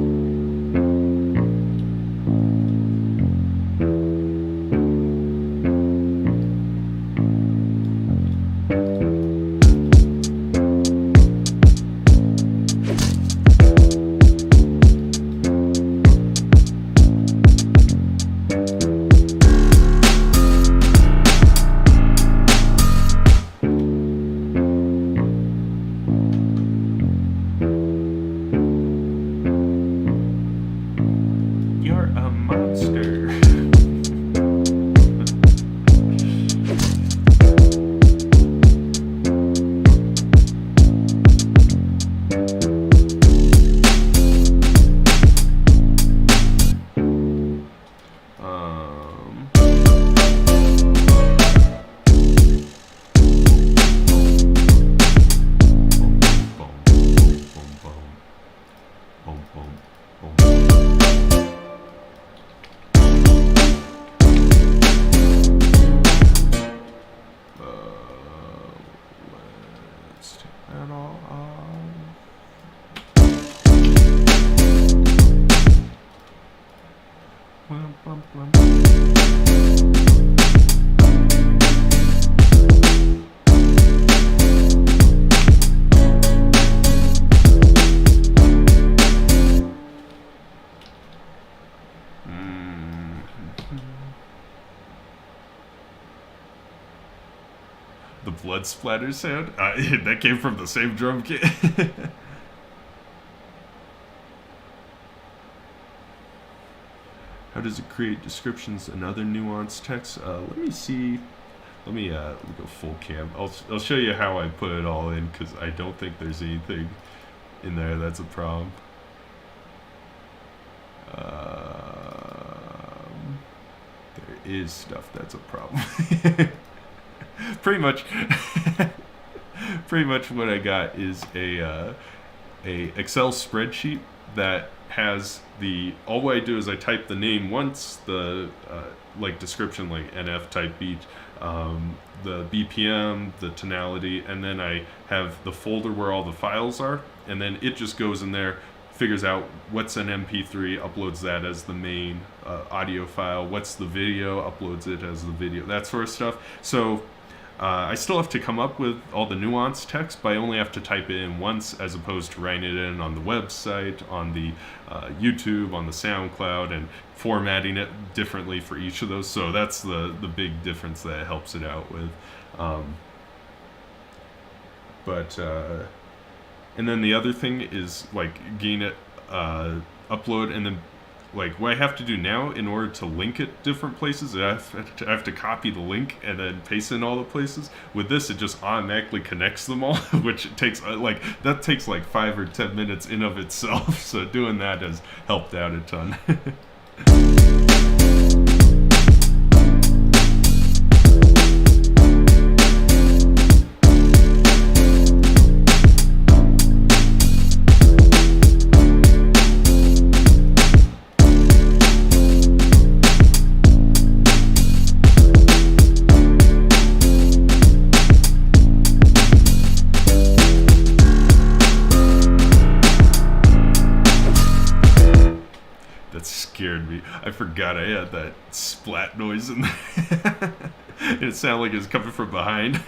[SPEAKER 1] The blood splatter sound? That came from the same drum kit. How does it create descriptions and other nuanced text? Let me see. Let me go full cam. I'll show you how I put it all in because I don't think there's anything in there that's a problem. There is stuff that's a problem. Pretty much what I got is a Excel spreadsheet that has all I do is I type the name once, the like description like NF type beat, the BPM, the tonality, and then I have the folder where all the files are, and then it just goes in there, figures out what's an MP3, uploads that as the main audio file. What's the video, uploads it as the video, that sort of stuff. So I still have to come up with all the nuanced text, but I only have to type it in once as opposed to writing it in on the website, on the YouTube, on the SoundCloud, and formatting it differently for each of those. So that's the big difference that it helps it out with. And then the other thing is like getting it upload, and then like what I have to do now in order to link it different places, I have to copy the link and then paste it in all the places. With this, it just automatically connects them all, which takes that takes like 5 or 10 minutes in of itself. So doing that has helped out a ton. Scared me. I forgot I had that splat noise in there. It sounded like it was coming from behind.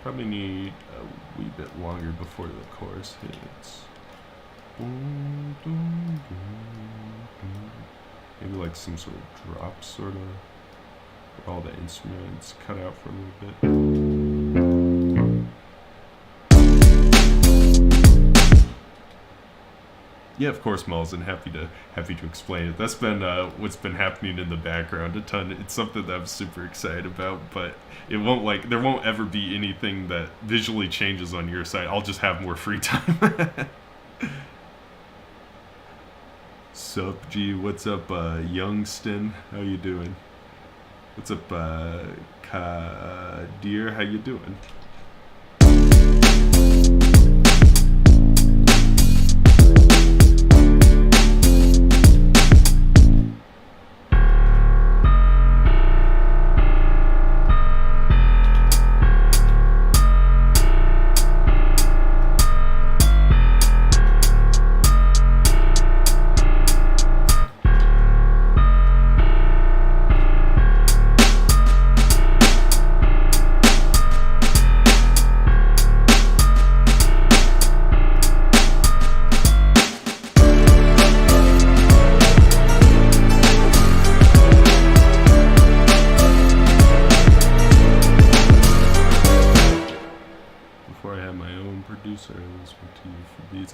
[SPEAKER 1] Probably need a wee bit longer before the chorus hits. Maybe like some sort of drop, sort of, where all the instruments cut out for a little bit. Yeah, of course, Mulls, and happy to explain it. That's been what's been happening in the background a ton. It's something that I'm super excited about, but it won't there won't ever be anything that visually changes on your side. I'll just have more free time. Sup, G? What's up, Youngston? How you doing? What's up, Kadir? How you doing?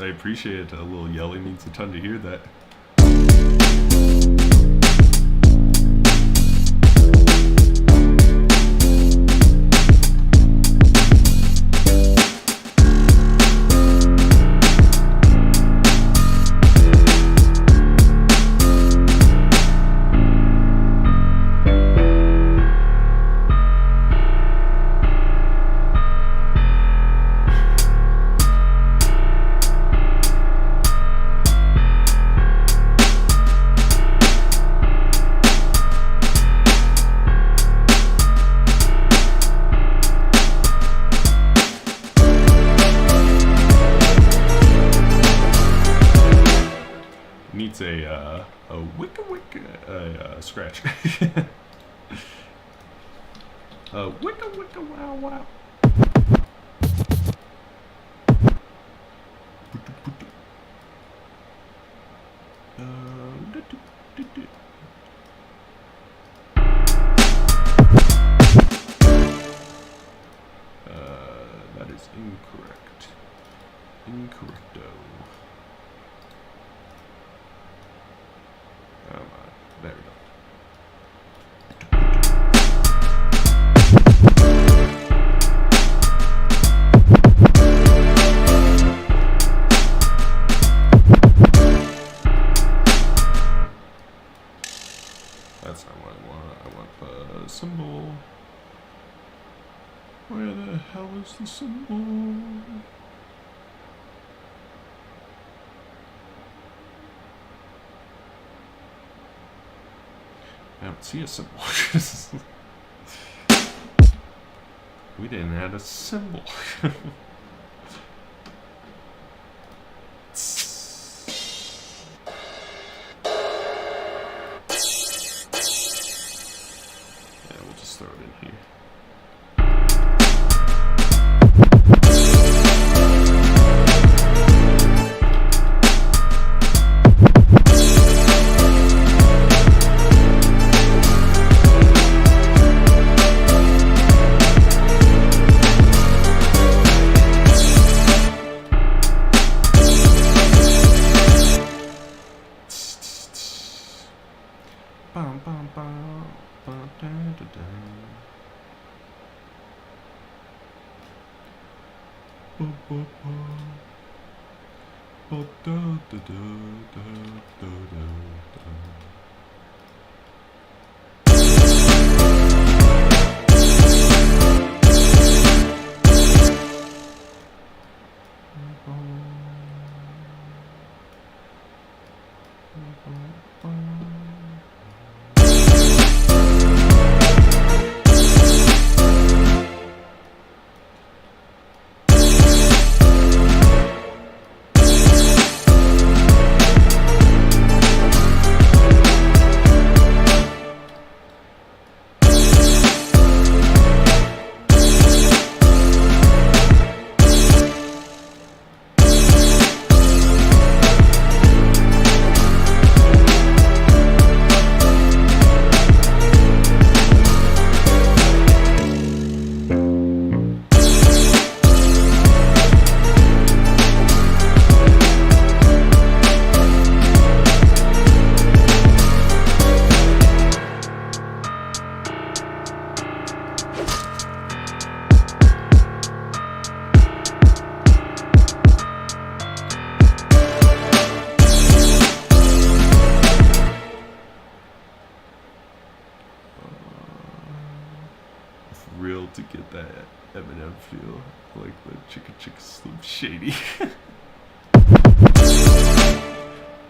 [SPEAKER 1] I appreciate it. A little yelling means a ton to hear that. Needs a wicka scratch. Wicka wow wow. That is incorrect. Incorrecto. Come on. There we go. symbol? Where the hell is the symbol? I don't see a symbol. We didn't add a symbol. Yeah, we'll just throw it in here. Bum, bum, bum, bum, da, da, da. Ba, ba, ba. Ba, da, da, da, da, da, da. Real to get that M&M feel, like the chicka chicka slim shady.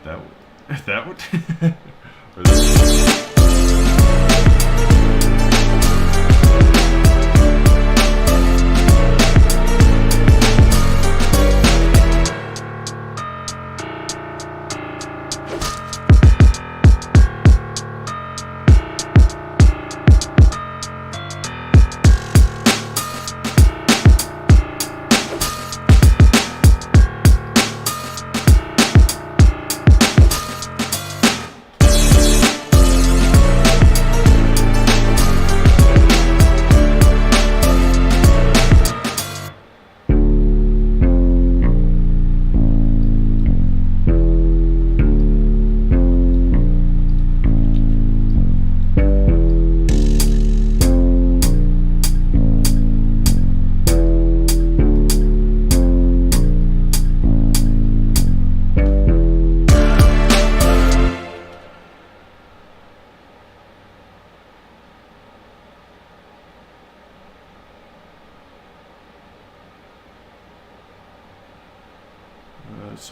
[SPEAKER 1] That one. That one. Or this.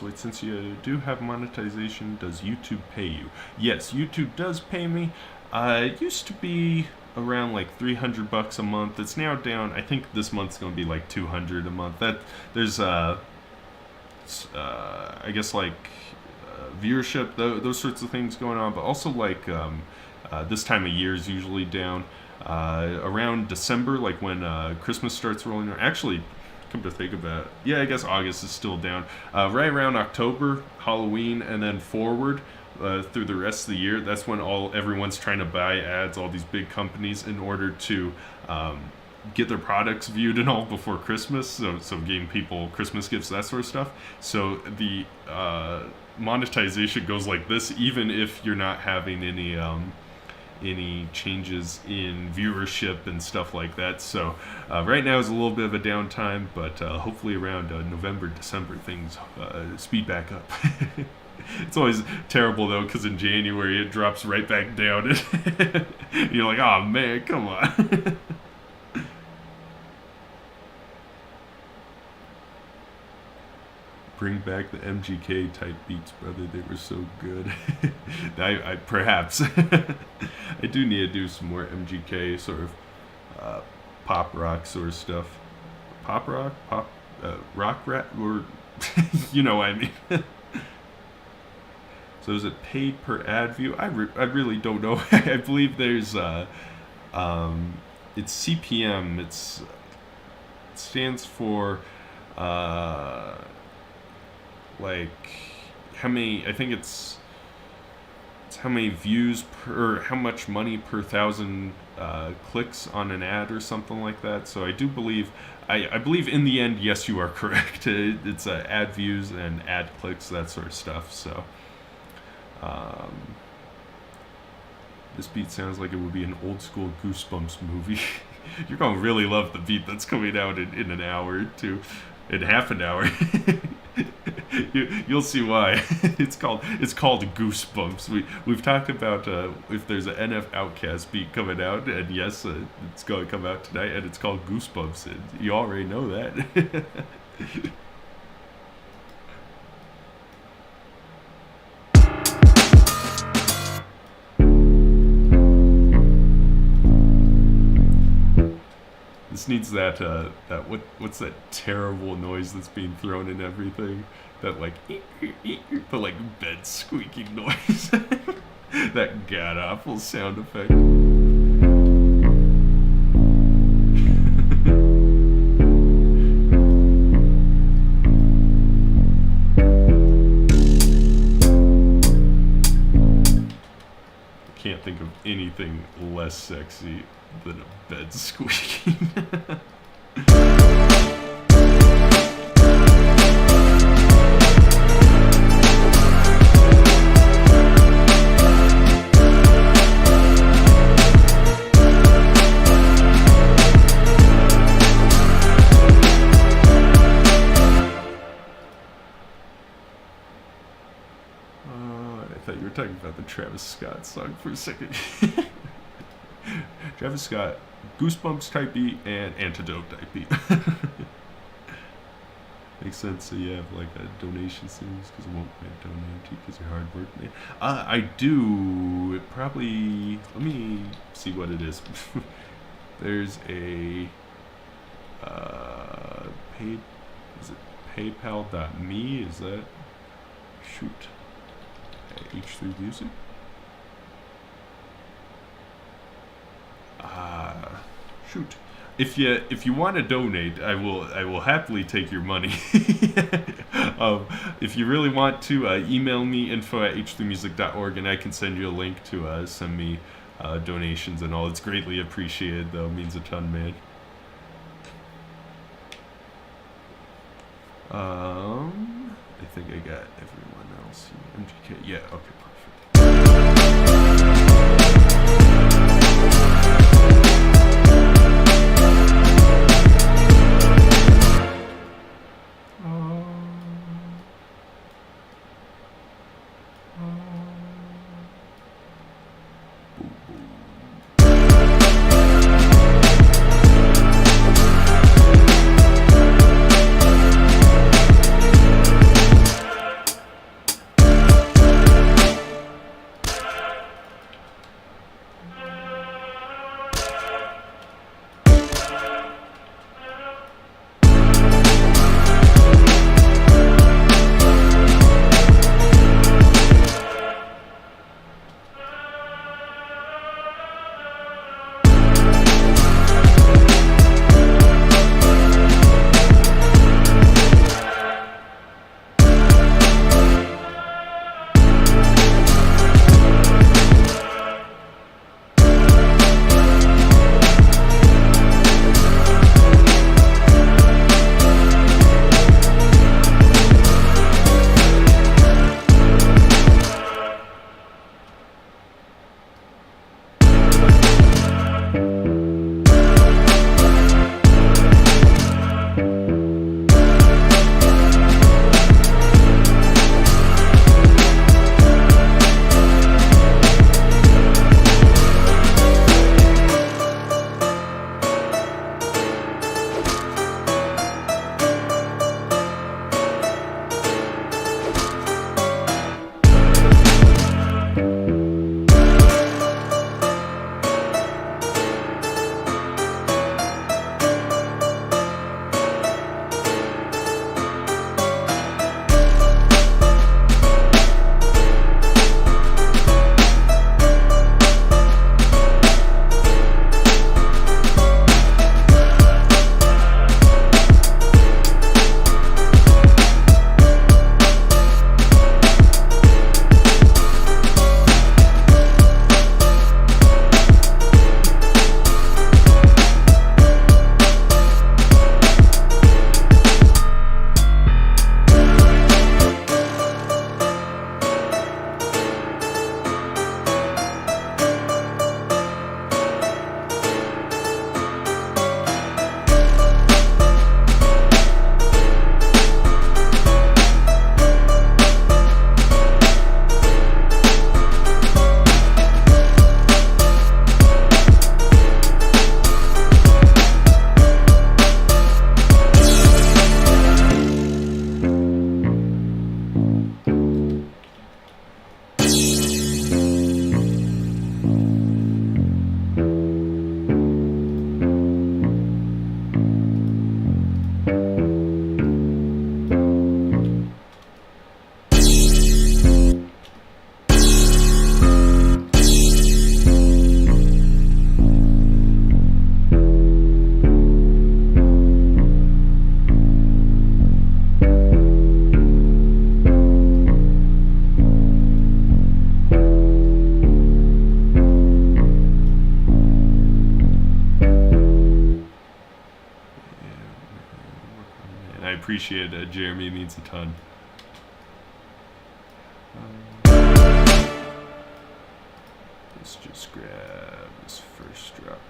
[SPEAKER 1] Wait, since you do have monetization, does YouTube pay you? Yes, YouTube does pay me. It used to be around like $300 a month. It's now down. I think this month's going to be like $200 a month. That there's I guess like viewership, those sorts of things going on, but also like this time of year is usually down. Around December, like when Christmas starts rolling around. Actually, come to think about it, yeah, I guess August is still down. Right around October, Halloween, and then forward through the rest of the year, that's when everyone's trying to buy ads, all these big companies, in order to get their products viewed and all before Christmas, so getting people Christmas gifts, that sort of stuff. So the monetization goes like this, even if you're not having any changes in viewership and stuff like that. So right now is a little bit of a downtime, but hopefully around November, December, things speed back up. It's always terrible though, because in January it drops right back down. And you're like, oh man, come on. Bring back the MGK type beats, brother. They were so good. I perhaps I do need to do some more MGK sort of pop rock sort of stuff. Pop rock, rock rap, or you know what I mean. So is it paid per ad view? I really don't know. I believe there's it's CPM. It stands for like how many. I think it's how many views per, or how much money per thousand clicks on an ad or something like that. So I do believe, I believe in the end, yes, you are correct. It's ad views and ad clicks, that sort of stuff. So this beat sounds like it would be an old school Goosebumps movie. You're gonna really love the beat that's coming out in an hour or two, in half an hour. You'll see why. It's called Goosebumps. We've talked about if there's an NF Outcast beat coming out, and yes, it's going to come out tonight, and it's called Goosebumps. And you already know that. This needs that what's that terrible noise that's being thrown in everything? That like the like bed squeaking noise. That god awful sound effect. I can't think of anything less sexy than a bed squeaking. I thought you were talking about the Travis Scott song for a second. Travis Scott, Goosebumps type beat and Antidote type beat. Makes sense. So you have like a donation series because I won't donate to you because you're hard work, man. I do. It probably. Let me see what it is. There's a paid. Is it PayPal.me? Is that? Shoot. H3 Music. Shoot. If you want to donate, I will happily take your money. If you really want to, email me info@h3music.org and I can send you a link to send me donations and all. It's greatly appreciated, though. It means a ton, man. I think I got everyone else. MGK. Yeah. Okay. appreciate it, Jeremy. It means a ton. Let's just grab this first drop.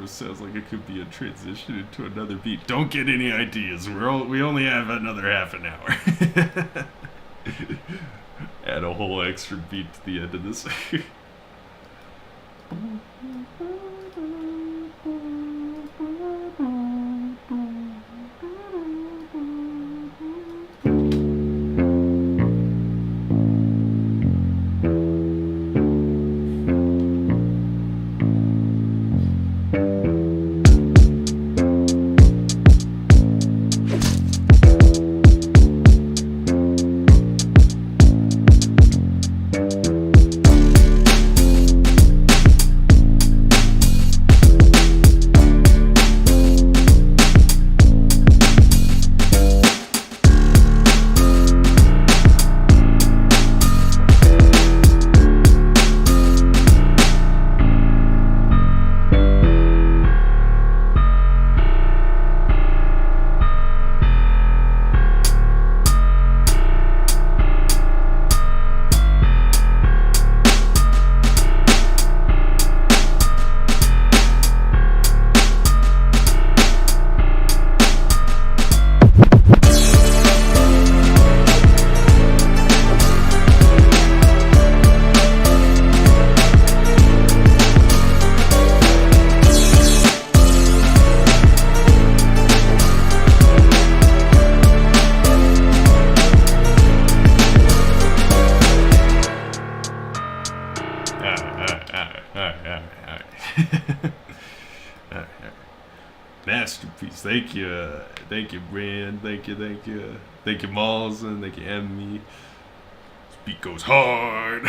[SPEAKER 1] Sounds like it could be a transition into another beat. Don't get any ideas. We only have another half an hour. Add a whole extra beat to the end of this. Masterpiece. Thank you, Brand. Thank you, Malls, and thank you, Emmy. This beat goes hard.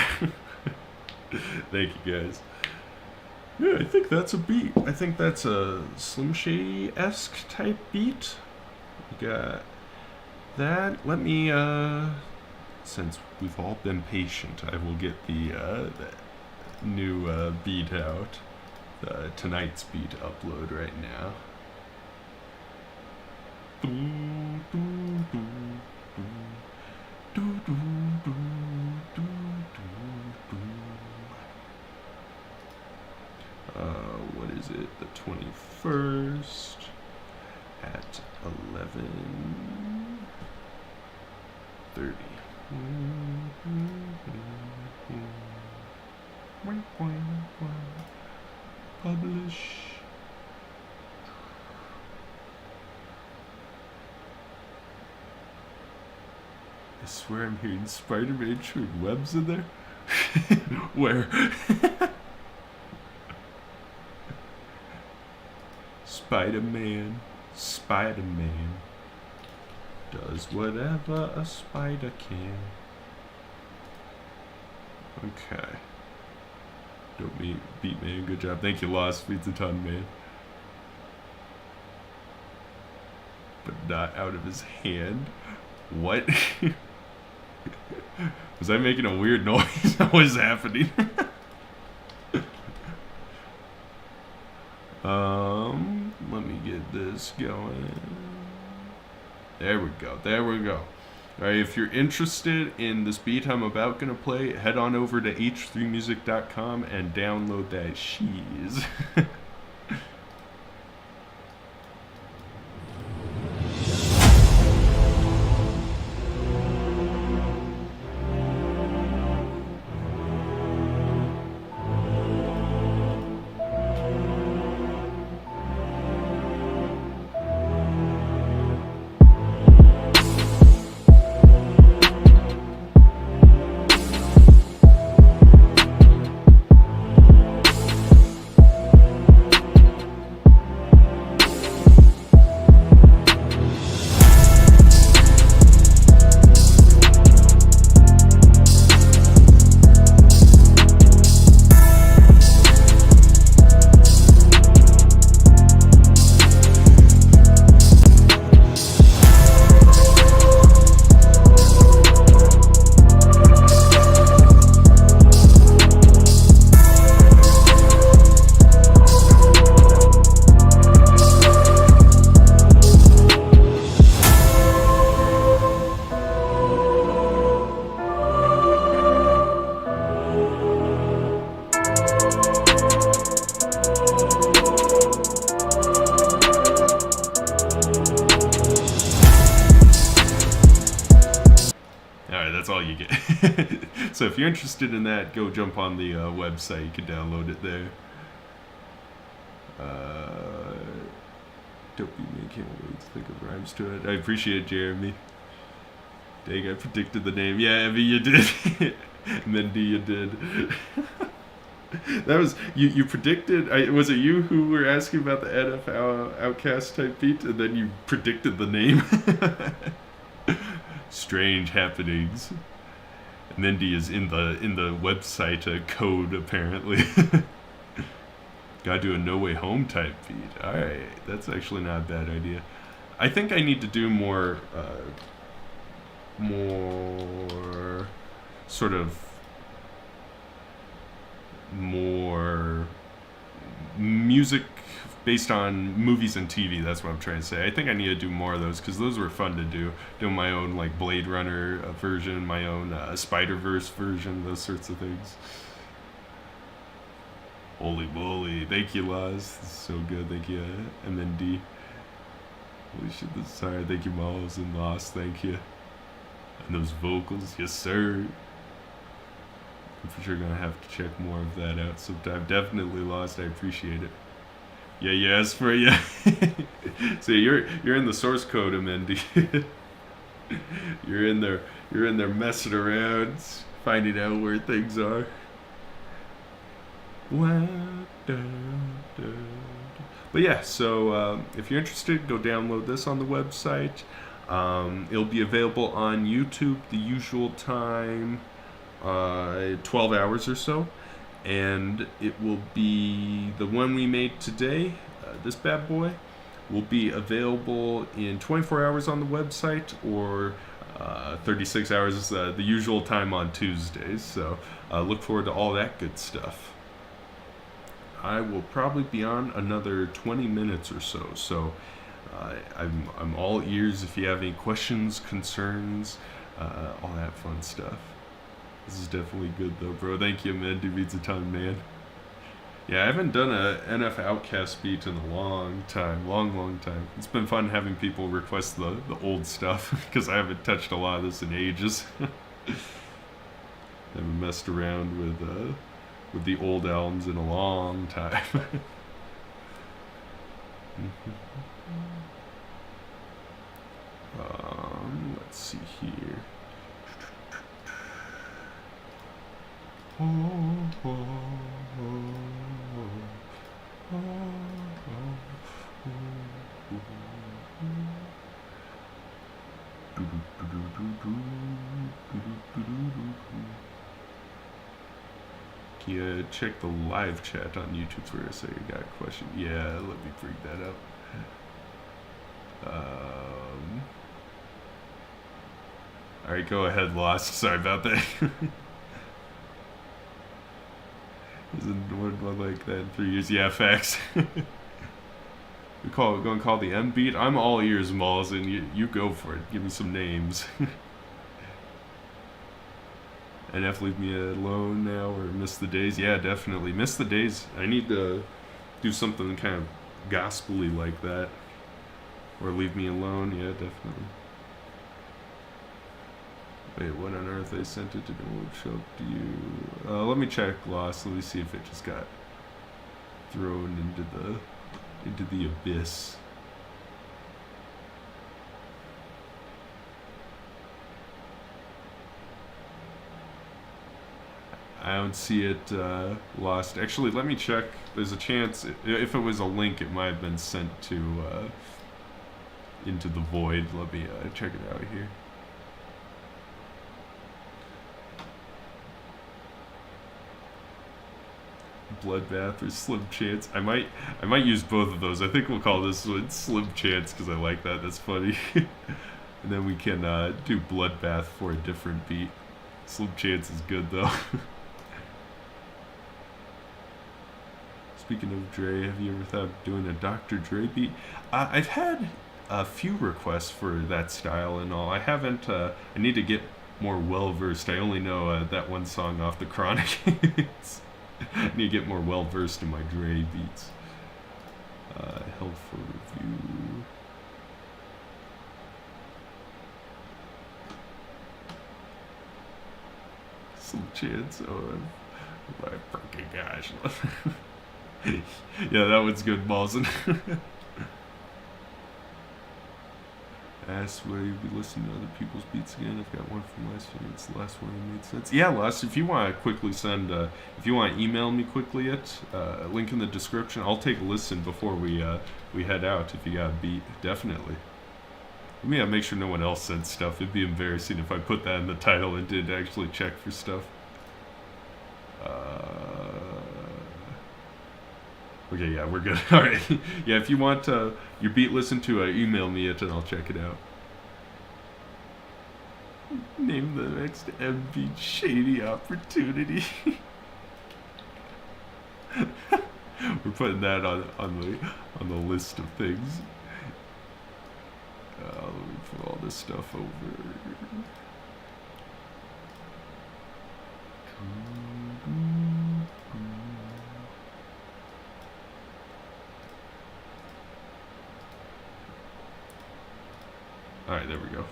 [SPEAKER 1] Thank you, guys. Yeah, I think that's a beat. I think that's a Slim Shady-esque type beat. We got that. Let me, since we've all been patient, I will get the new beat out. Tonight's beat upload right now. What is it? The 21st at 11:30. Publish. I swear I'm hearing Spider-Man shooting webs in there. Where? Spider-Man does whatever a spider can. Okay. Don't beat, man. Good job. Thank you, Lost. Beats a ton, man. But not out of his hand. What? Was I making a weird noise? What was happening? Let me get this going. There we go. Alright, if you're interested in this beat I'm about gonna play, head on over to h3music.com and download that cheese. Alright, that's all you get. So if you're interested in that, go jump on the website. You can download it there. Dopey man, can't wait to think of rhymes to it. I appreciate it, Jeremy. Dang, I predicted the name. Yeah, Evie, you did. Mindy, you did. That was you predicted. Was it you who were asking about the NF Outcast type beat, and then you predicted the name? Strange happenings. Mindy is in the website code apparently. Gotta do a No Way Home type beat. All right, that's actually not a bad idea. I think I need to do more sort of more music based on movies and TV. That's what I'm trying to say. I think I need to do more of those because those were fun to do. Doing my own like Blade Runner version, my own Spider-Verse version, those sorts of things. Holy moly. Thank you, Laz. This is so good. Thank you, MND. Holy shit, this is hard. Thank you, Miles and Lost. Thank you. And those vocals, yes sir. I'm for sure gonna have to check more of that out sometime. Definitely, Lost. I appreciate it. Yeah, yes for you. So you're in the source code, Amendi. You're in there messing around, finding out where things are. But yeah, so if you're interested, go download this on the website. It'll be available on YouTube the usual time, 12 hours or so. And it will be the one we made today, this bad boy, will be available in 24 hours on the website or 36 hours is the usual time on Tuesdays. So look forward to all that good stuff. I will probably be on another 20 minutes or so. So I'm all ears if you have any questions, concerns, all that fun stuff. This is definitely good though, bro. Thank you, man. Dude means a ton, man. Yeah, I haven't done a NF Outcast beat in a long time. Long time. It's been fun having people request the old stuff because I haven't touched a lot of this in ages. Haven't messed around with the old albums in a long time. Let's see here. Can you check the live chat on YouTube for a second? I got a question. Yeah, let me bring that up. Alright, go ahead, Lost. Sorry about that. Isn't one like that in 3 years? Yeah, facts. We're gonna call the M beat. I'm all ears, Malls, and you go for it. Give me some names. NF leave me alone now or miss the days. Yeah, definitely miss the days. I need to do something kind of gospel-y like that, or leave me alone. Yeah, definitely. Wait, what on earth? I sent it to don't show up to you. Let me check Lost. Let me see if it just got thrown into the abyss. I don't see it lost. Actually, let me check. There's a chance if it was a link, it might have been sent to into the void. Let me check it out here. Bloodbath or Slim Chance. I might use both of those. I think we'll call this one Slim Chance because I like that. That's funny. And then we can do Bloodbath for a different beat. Slim Chance is good though. Speaking of Dre, have you ever thought of doing a Dr. Dre beat? I've had a few requests for that style and all. I haven't. I need to get more well versed. I only know that one song off the Chronic. I need to get more well versed in my Dre beats. Held for review. Some chance. Oh, my fucking gosh. Yeah, that one's good, Malson. Ask whether you'd be listening to other people's beats again. I've got one from last year. It's the last one that made sense. Yeah, Les, if you want to quickly send, if you want to email me quickly link in the description. I'll take a listen before we head out if you got a beat. Definitely. Let me make sure no one else sends stuff. It'd be embarrassing if I put that in the title and didn't actually check for stuff. Okay, yeah, we're good. All right. Yeah, if you want your beat listened to, email me it and I'll check it out. Name the next MV Shady Opportunity. We're putting that on the list of things. Let me put all this stuff over. Alright, there we go.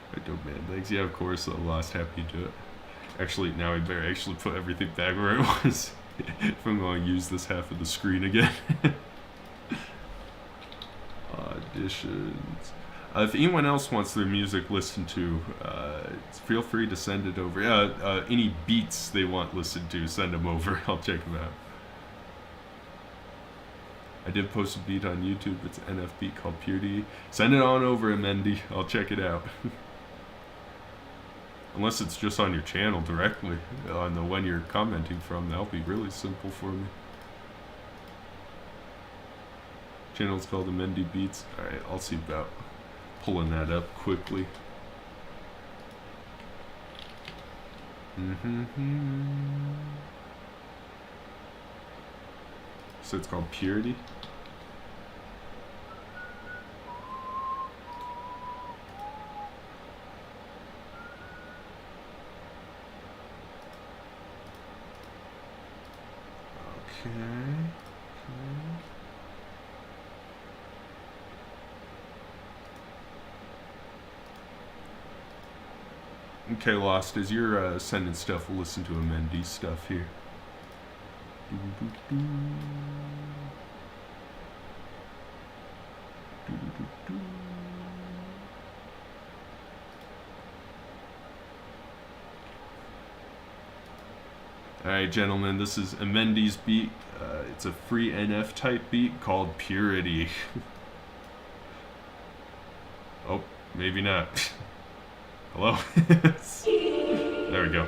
[SPEAKER 1] Alright, dope man. Thanks. Yeah, of course, Lost. Happy to do it. Actually, now I better actually put everything back where it was. If I'm going to use this half of the screen again. Auditions. If anyone else wants their music listened to, feel free to send it over. Any beats they want listened to, send them over. I'll check them out. I did post a beat on YouTube. It's an NF beat called Purity. Send it on over, Mendy. I'll check it out. Unless it's just on your channel directly, on the one you're commenting from. That'll be really simple for me. Channel's called the Mendy Beats. Alright, I'll see about pulling that up quickly. So it's called Purity. Okay, Lost, as you're sending stuff, we'll listen to Mendy stuff here. Alright, gentlemen, this is Mendy's beat. It's a free NF type beat called Purity. Oh, maybe not. Hello? There we go.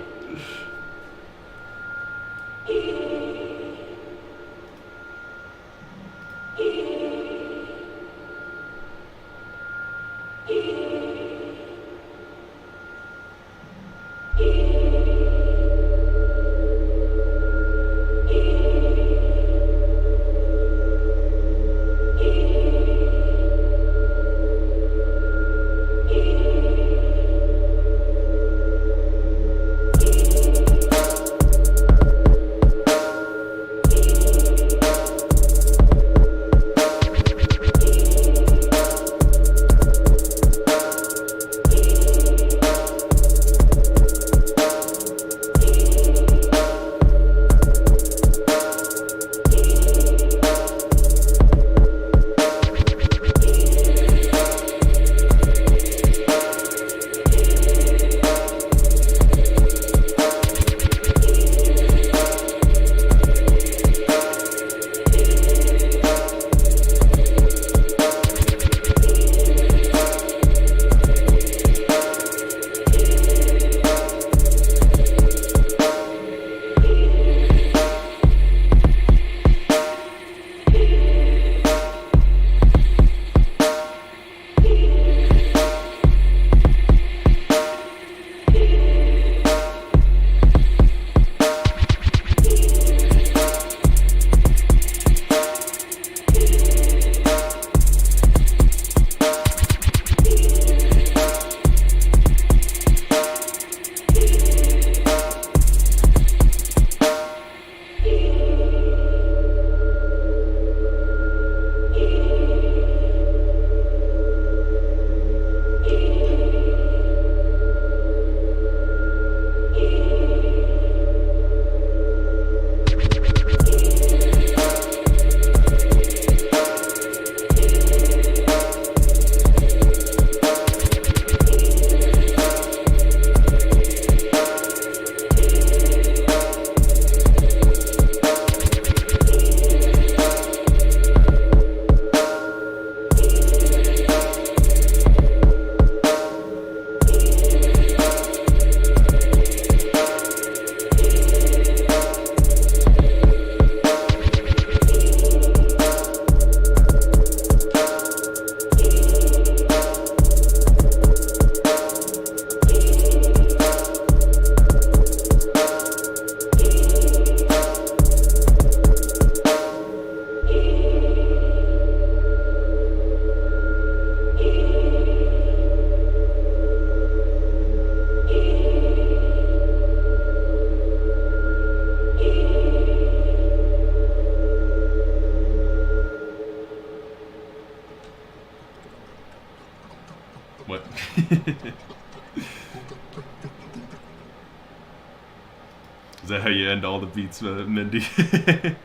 [SPEAKER 1] Is that how you end all the beats, Mindy? Thank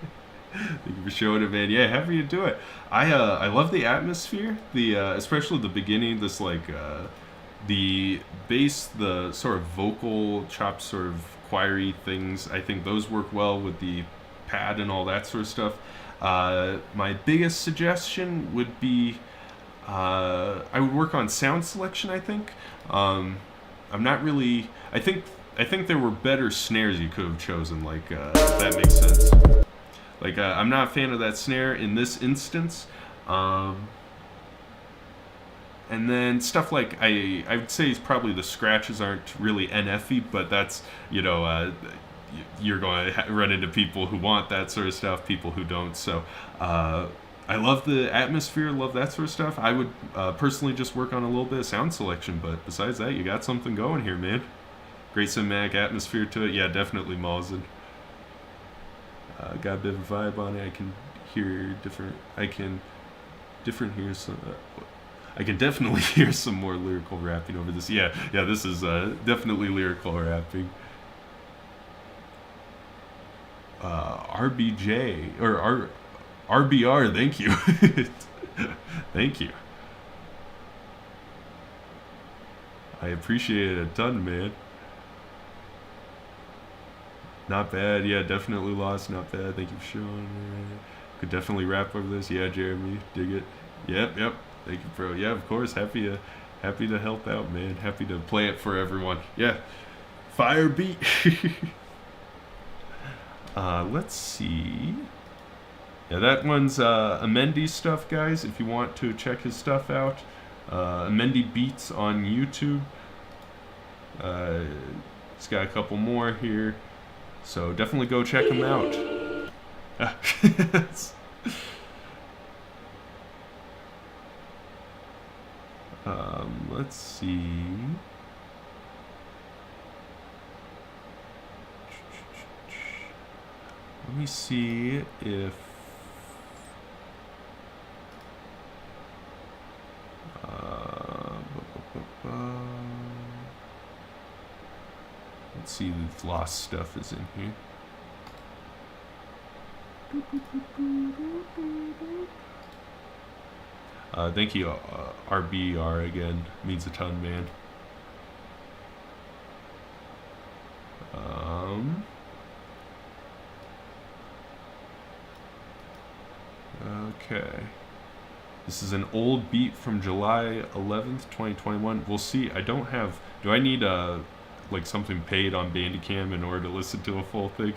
[SPEAKER 1] you for showing it, man. Yeah, happy to do it. I love the atmosphere. The especially the beginning. This like the bass, the sort of vocal chops, sort of choiry things. I think those work well with the pad and all that sort of stuff. My biggest suggestion would be I would work on sound selection. I think I'm not really. I think there were better snares you could have chosen. Like if that makes sense. Like I'm not a fan of that snare in this instance. And then stuff like I would say probably the scratches aren't really NF-y, but that's you're going to run into people who want that sort of stuff, people who don't. So I love the atmosphere, love that sort of stuff. I would personally just work on a little bit of sound selection, but besides that, you got something going here, man. Great cinematic atmosphere to it. Yeah, definitely Malzen. Got a bit of a vibe on it. I can hear different. I can hear some. I can definitely hear some more lyrical rapping over this. Yeah, this is definitely lyrical rapping. RBJ or RBR. Thank you, thank you. I appreciate it a ton, man. Not bad. Yeah, definitely lost. Not bad. Thank you for showing. Could definitely rap over this. Yeah, Jeremy, dig it. Yep. Thank you, bro. Yeah, of course. Happy to help out, man. Happy to play it for everyone. Yeah, fire beat. Let's see. Yeah, that one's Amendi stuff, guys. If you want to check his stuff out, Amendi Beats on YouTube. He's got a couple more here, so definitely go check him out. Let's see. Let me see if let's see if lost stuff is in here. Thank you, RBR again. Means a ton, man. Okay. This is an old beat from July 11th, 2021. We'll see. I don't have... Do I need like something paid on Bandicam in order to listen to a full thing?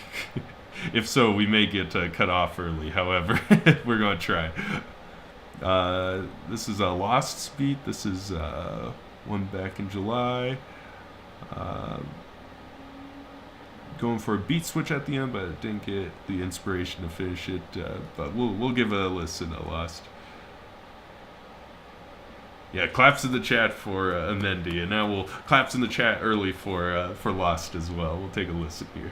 [SPEAKER 1] If so, we may get cut off early. However, we're going to try. This is a Lost beat. This is one back in July. Going for a beat switch at the end, but I didn't get the inspiration to finish it. But we'll give it a listen. A Lost. Yeah, claps in the chat for Amendi, and now we'll claps in the chat early for Lost as well. We'll take a listen here.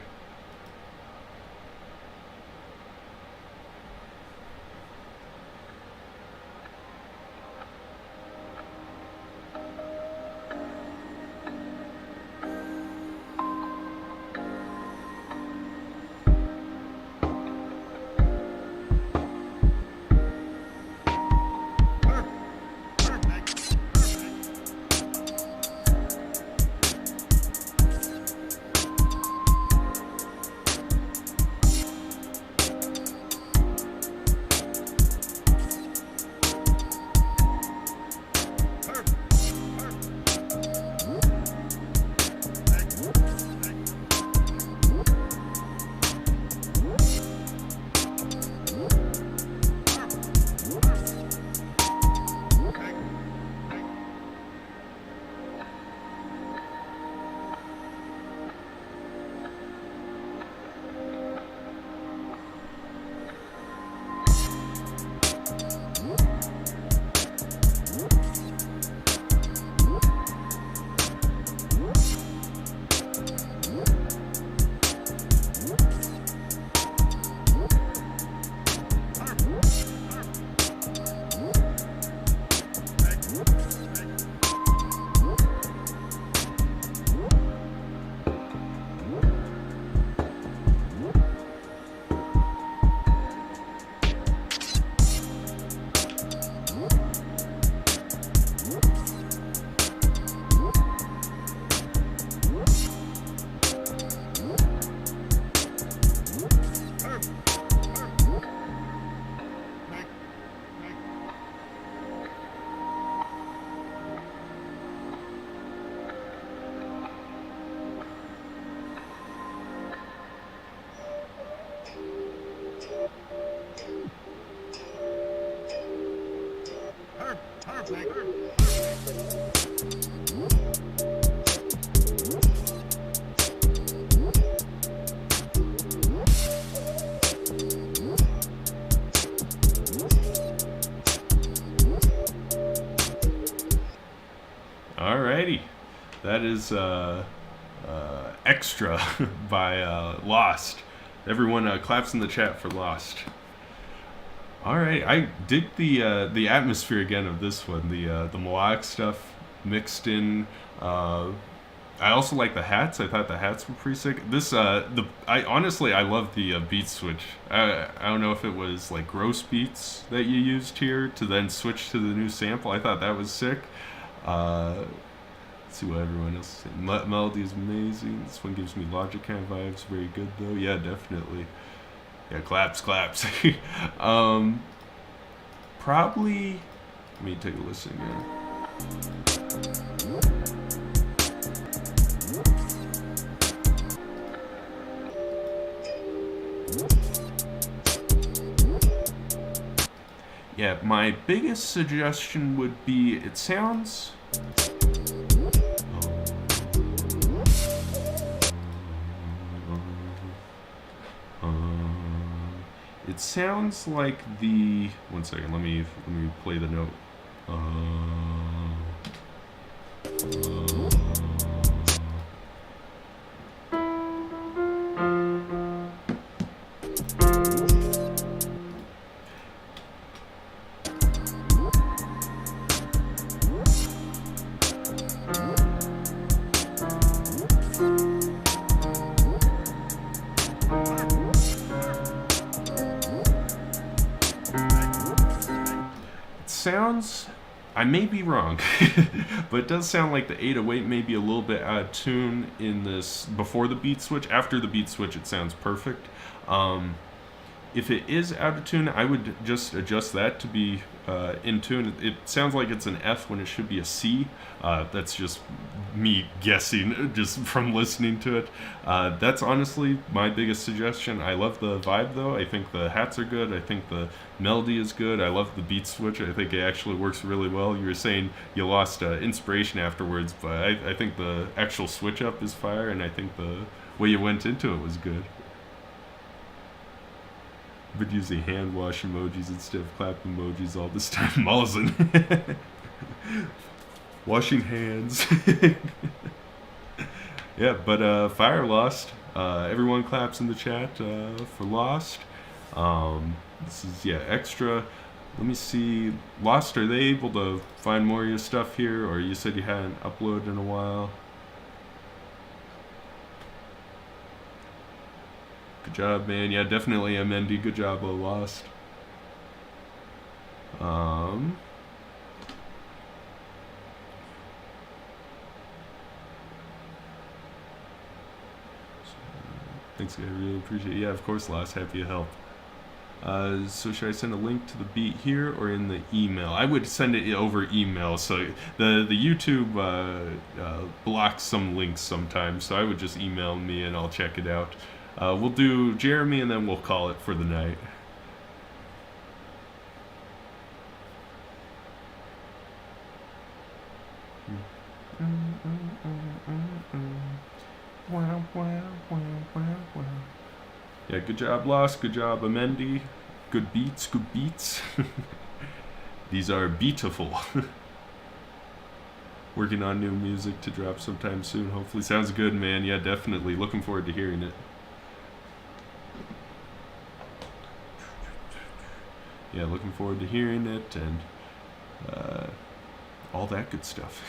[SPEAKER 1] Alrighty. That is Extra by Lost. Everyone claps in the chat for Lost. All right, I dig the atmosphere again of this one. The melodic stuff mixed in. I also like the hats. I thought the hats were pretty sick. I honestly I love the beat switch. I don't know if it was like gross beats that you used here to then switch to the new sample. I thought that was sick. Let's see what everyone else is saying. Melody is amazing. This one gives me Logic kind of vibes. Very good though. Yeah, definitely. Yeah, claps. Probably. Let me take a listen again. Yeah, my biggest suggestion would be it sounds. It sounds like the. One second, let me play the note. Sounds, I may be wrong, but it does sound like the 808 may be a little bit out of tune in this before the beat switch. After the beat switch, it sounds perfect. If it is out of tune, I would just adjust that to be in tune. It sounds like it's an F when it should be a C. That's just me guessing just from listening to it. That's honestly my biggest suggestion. I love the vibe though. I think the hats are good. I think the melody is good. I love the beat switch. I think it actually works really well. You were saying you lost inspiration afterwards, but I think the actual switch up is fire, and I think the way you went into it was good. Been using hand wash emojis instead of clap emojis all this time. Mullison. Washing hands. Yeah, but Fire Lost. Everyone claps in the chat for Lost. This is, yeah, Extra. Let me see. Lost, are they able to find more of your stuff here? Or you said you hadn't uploaded in a while? Good job, man. Yeah, definitely MND. Good job, Lost. Thanks, I really appreciate it. Yeah, of course, Lost. Happy to help. So should I send a link to the beat here or in the email? I would send it over email. So the YouTube blocks some links sometimes. So I would just email me and I'll check it out. We'll do Jeremy and then we'll call it for the night. Yeah, good job, Lost. Good job, Amendi. Good beats, good beats. These are beautiful. Working on new music to drop sometime soon. Hopefully, sounds good, man. Yeah, definitely. Looking forward to hearing it. Yeah, looking forward to hearing it and all that good stuff.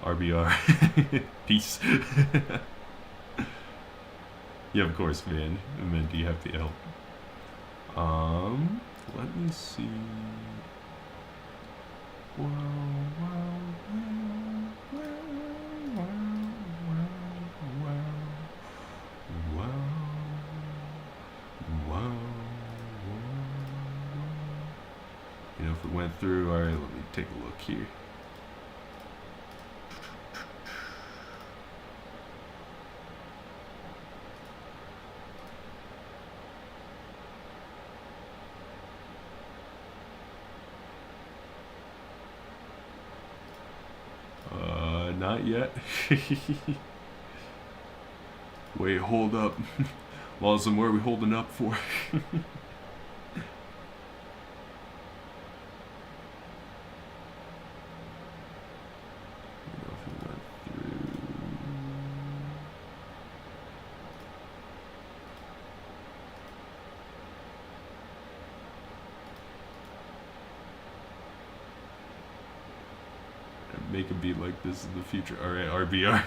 [SPEAKER 1] RBR. Peace. Yeah, of course, man. Mindy, happy to help. Let me see. You know, if it went through. All right, let me take a look here. Not yet. Wait, hold up. Lawson, what are we holding up for? Make a beat like this in the future. Alright, RBR.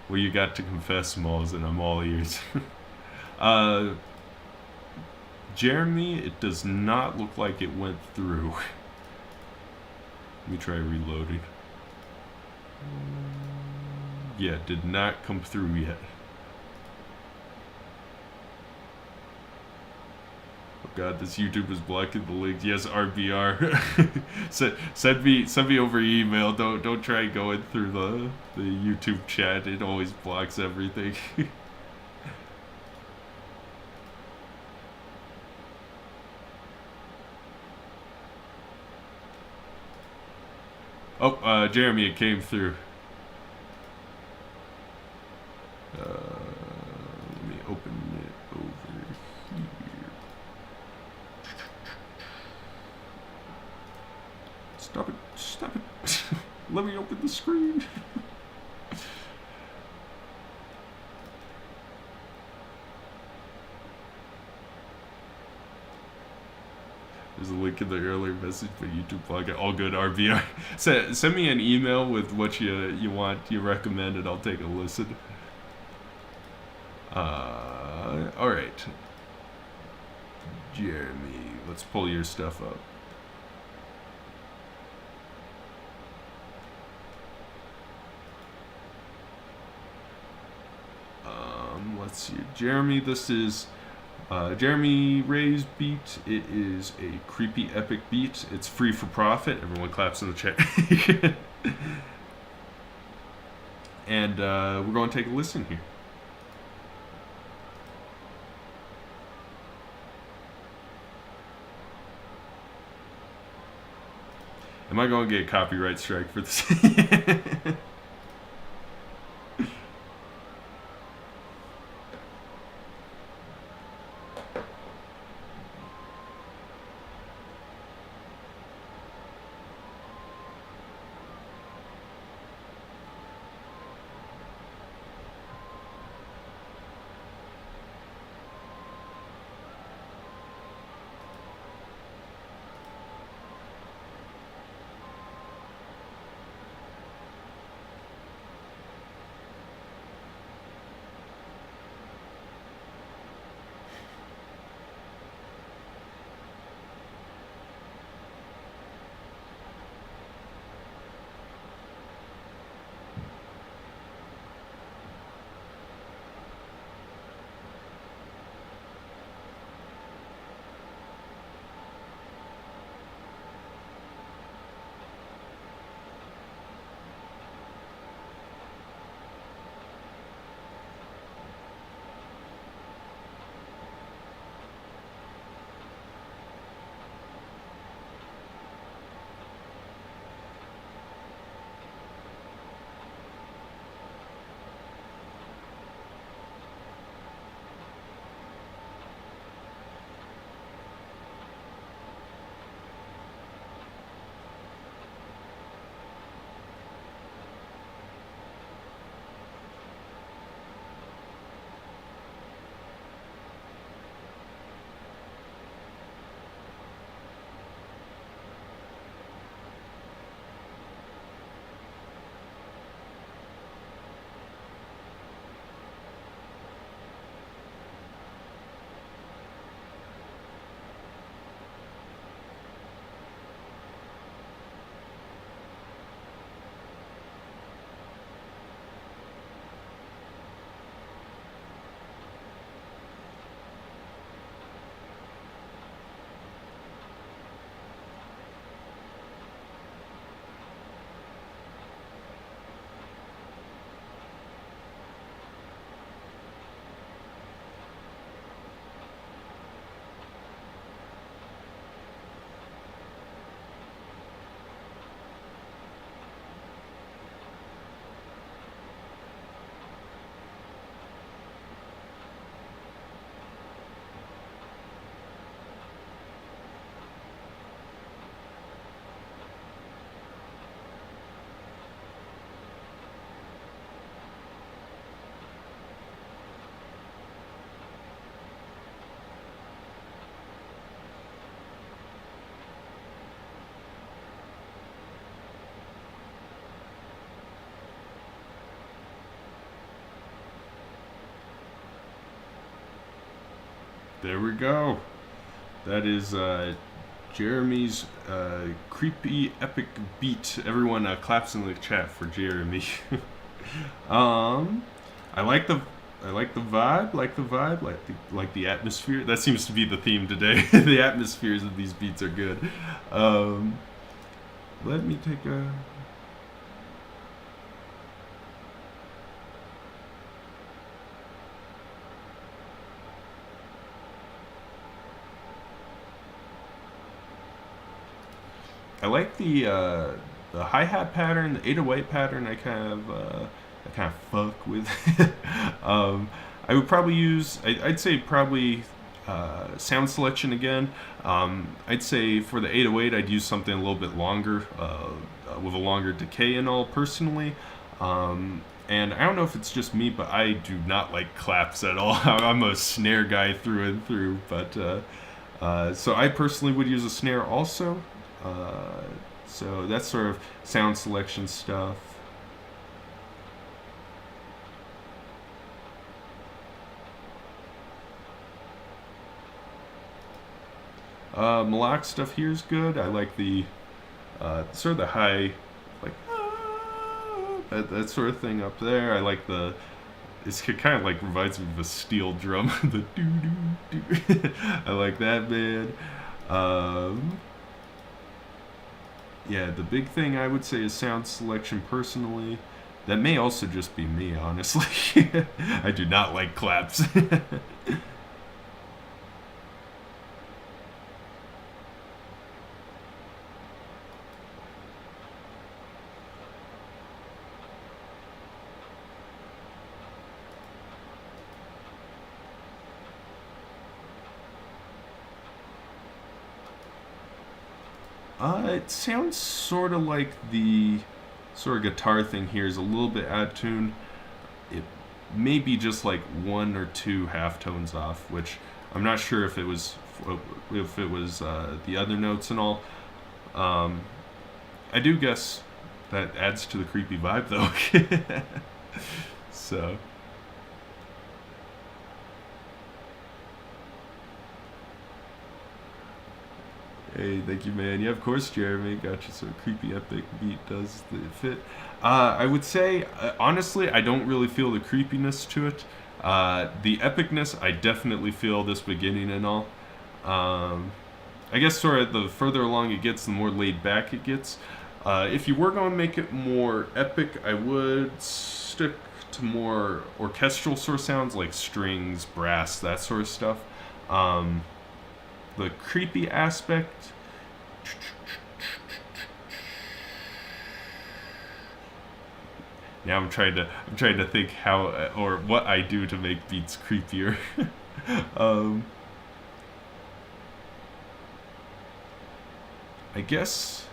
[SPEAKER 1] What you got to confess, Malls, and I'm all ears. Jeremy, it does not look like it went through. Let me try reloading. Yeah, it did not come through yet. Oh god, this YouTube is blocking the links. Yes, RBR. send me over email. Don't try going through the YouTube chat. It always blocks everything. Oh, Jeremy, it came through. Let me open it over here. Stop it. Stop it. Let me open the screen. There's a link in the earlier message for YouTube blog. All good, RBR. Send me an email with what you want, you recommend, and I'll take a listen. All right. Jeremy, let's pull your stuff up. Let's see. Jeremy, this is Jeremy Ray's beat. It is a creepy epic beat. It's free for profit. Everyone claps in the chat. And we're going to take a listen here. Am I going to get a copyright strike for this? There we go. That is Jeremy's creepy epic beat. Everyone claps in the chat for Jeremy. I like the vibe, like the atmosphere. That seems to be the theme today. The atmospheres of these beats are good. Let me take a. I like the hi-hat pattern, the 808 pattern. I kind of fuck with. I would probably use. I'd say probably sound selection again. I'd say for the 808, I'd use something a little bit longer, with a longer decay and all. Personally, and I don't know if it's just me, but I do not like claps at all. I'm a snare guy through and through. But so I personally would use a snare also. So that's sort of sound selection stuff. Melodic stuff here is good. I like the sort of the high, like that sort of thing up there. I like the. It kind of like reminds me of a steel drum. The doo doo doo. I like that, man. Yeah, the big thing I would say is sound selection personally. That may also just be me, honestly. I do not like claps. It sounds sort of like the sort of guitar thing here is a little bit out of tune. It may be just like one or two half tones off, which I'm not sure if it was the other notes and all. I do guess that adds to the creepy vibe though. So. Hey, thank you, man. Yeah, of course, Jeremy. Got you. So creepy epic beat does the fit. I would say, honestly, I don't really feel the creepiness to it. The epicness, I definitely feel this beginning and all. I guess sort of the further along it gets, the more laid back it gets. If you were going to make it more epic, I would stick to more orchestral sort of sounds like strings, brass, that sort of stuff. The creepy aspect. Now I'm trying to think how or what I do to make beats creepier. I guess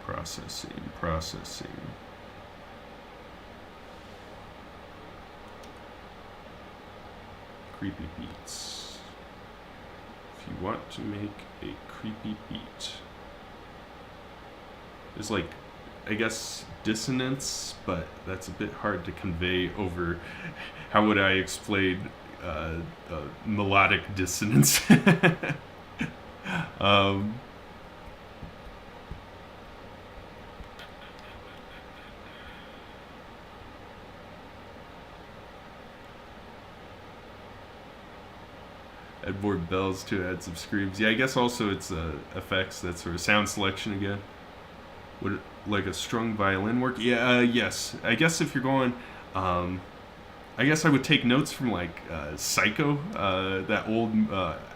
[SPEAKER 1] processing. Creepy beats. If you want to make a creepy beat, there's like, I guess, dissonance, but that's a bit hard to convey over. How would I explain melodic dissonance? Add more bells to add some screams. Yeah, I guess also it's effects, that sort of sound selection again. Would it, like a strung violin work? Yeah, yes. I guess if you're going, I guess I would take notes from like Psycho, that old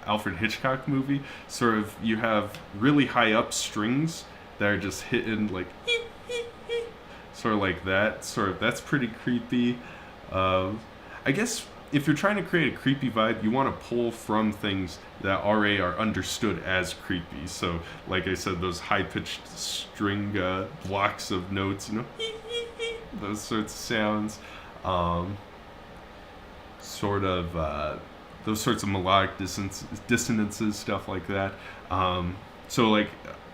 [SPEAKER 1] Alfred Hitchcock movie. Sort of, you have really high up strings that are just hitting like, sort of like that. Sort of, that's pretty creepy. I guess if you're trying to create a creepy vibe, you want to pull from things that already are understood as creepy. So, like I said, those high-pitched string blocks of notes, you know, those sorts of sounds, those sorts of melodic dissonances, stuff like that. So, like,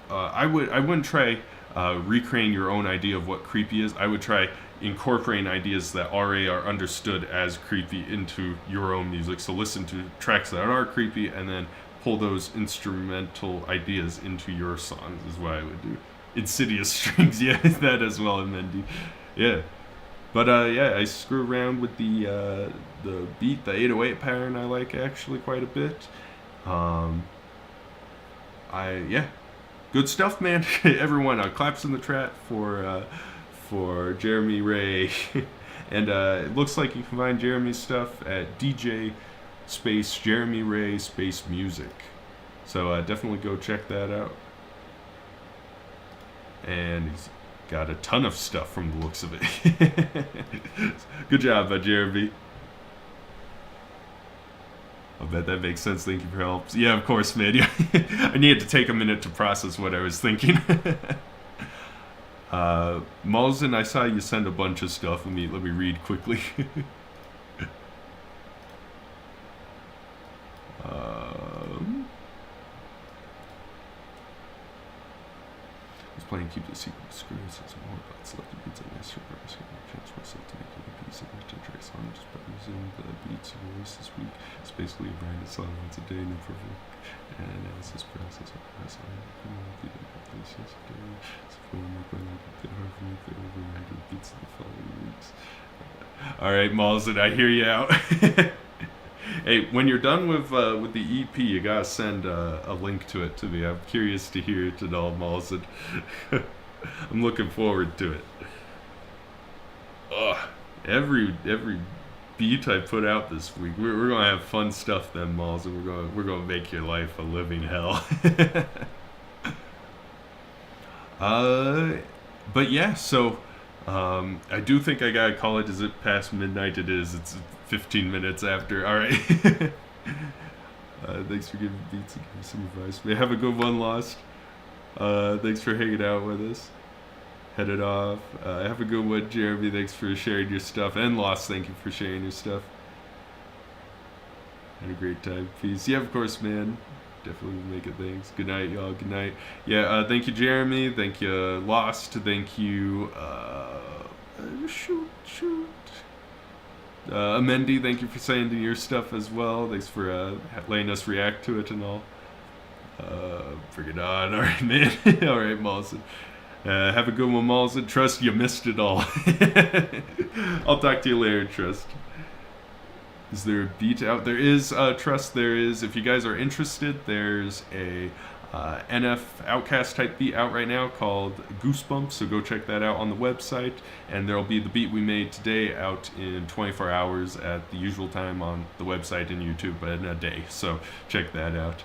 [SPEAKER 1] I wouldn't try recreating your own idea of what creepy is. I would try incorporating ideas that already are understood as creepy into your own music. So listen to tracks that are creepy and then pull those instrumental ideas into your songs is what I would do. Insidious strings, yeah, that as well, Mendy. Yeah. But yeah, I screw around with the beat, the 808 pattern I like actually quite a bit. Yeah, good stuff, man. Everyone, claps in the chat for Jeremy Ray, and it looks like you can find Jeremy's stuff at DJ space Jeremy Ray space music. So definitely go check that out. And he's got a ton of stuff from the looks of it. Good job, Jeremy. I bet that makes sense. Thank you for help. Yeah, of course, man. Yeah. I needed to take a minute to process what I was thinking. Malzen, I saw you send a bunch of stuff. Let me read quickly. Playing Keep the Secret Screws is more about selected beats and master progress. Chance myself to make a piece of my track song just by using the beats you released this week. It's basically a branded song once a day, no perfect analysis process of press on come on with the places today. So if we make one like a bit hard for me to override the beats of the following weeks. Alright, Malzen, I hear you out. Hey, when you're done with the EP, you gotta send a link to it to me. I'm curious to hear it and all, Malzen. I'm looking forward to it. Every beat I put out this week, we're gonna have fun stuff then, Malzen. We're gonna make your life a living hell. But yeah, so I do think I gotta call it. Is it past midnight? It is. It's 15 minutes after. All right. Thanks for giving beats and giving some advice. May have a good one, Lost. Thanks for hanging out with us. Headed off. Have a good one, Jeremy. Thanks for sharing your stuff. And Lost, thank you for sharing your stuff. Had a great time. Peace. Yeah, of course, man. Definitely make it. Thanks. Good night, y'all. Good night. Yeah, thank you, Jeremy. Thank you, Lost. Thank you, shoot. Amendi, thank you for sending your stuff as well. Thanks for letting us react to it and all. Bring it on. All right, man. All right, Malzen. Have a good one, Malzen. Trust, you missed it all. I'll talk to you later, Trust. Is there a beat out? There is, Trust, there is. If you guys are interested, there's a NF Outcast type beat out right now called Goosebumps, so go check that out on the website, and there'll be the beat we made today out in 24 hours at the usual time on the website and YouTube in a day, so check that out.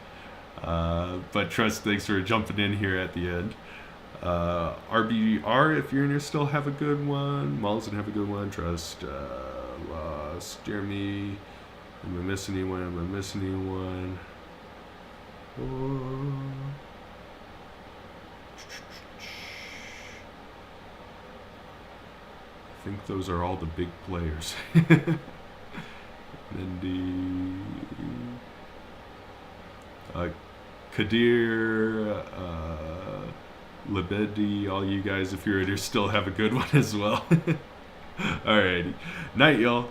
[SPEAKER 1] But Trust, thanks for jumping in here at the end. RBR, if you're in here still, have a good one. Malzen, have a good one. Trust, Lost, Jeremy, am I missing anyone? Oh. I think those are all the big players. Mindy, Kadir, Lebedi, all you guys, if you're in here, still have a good one as well. Alrighty. Night, y'all.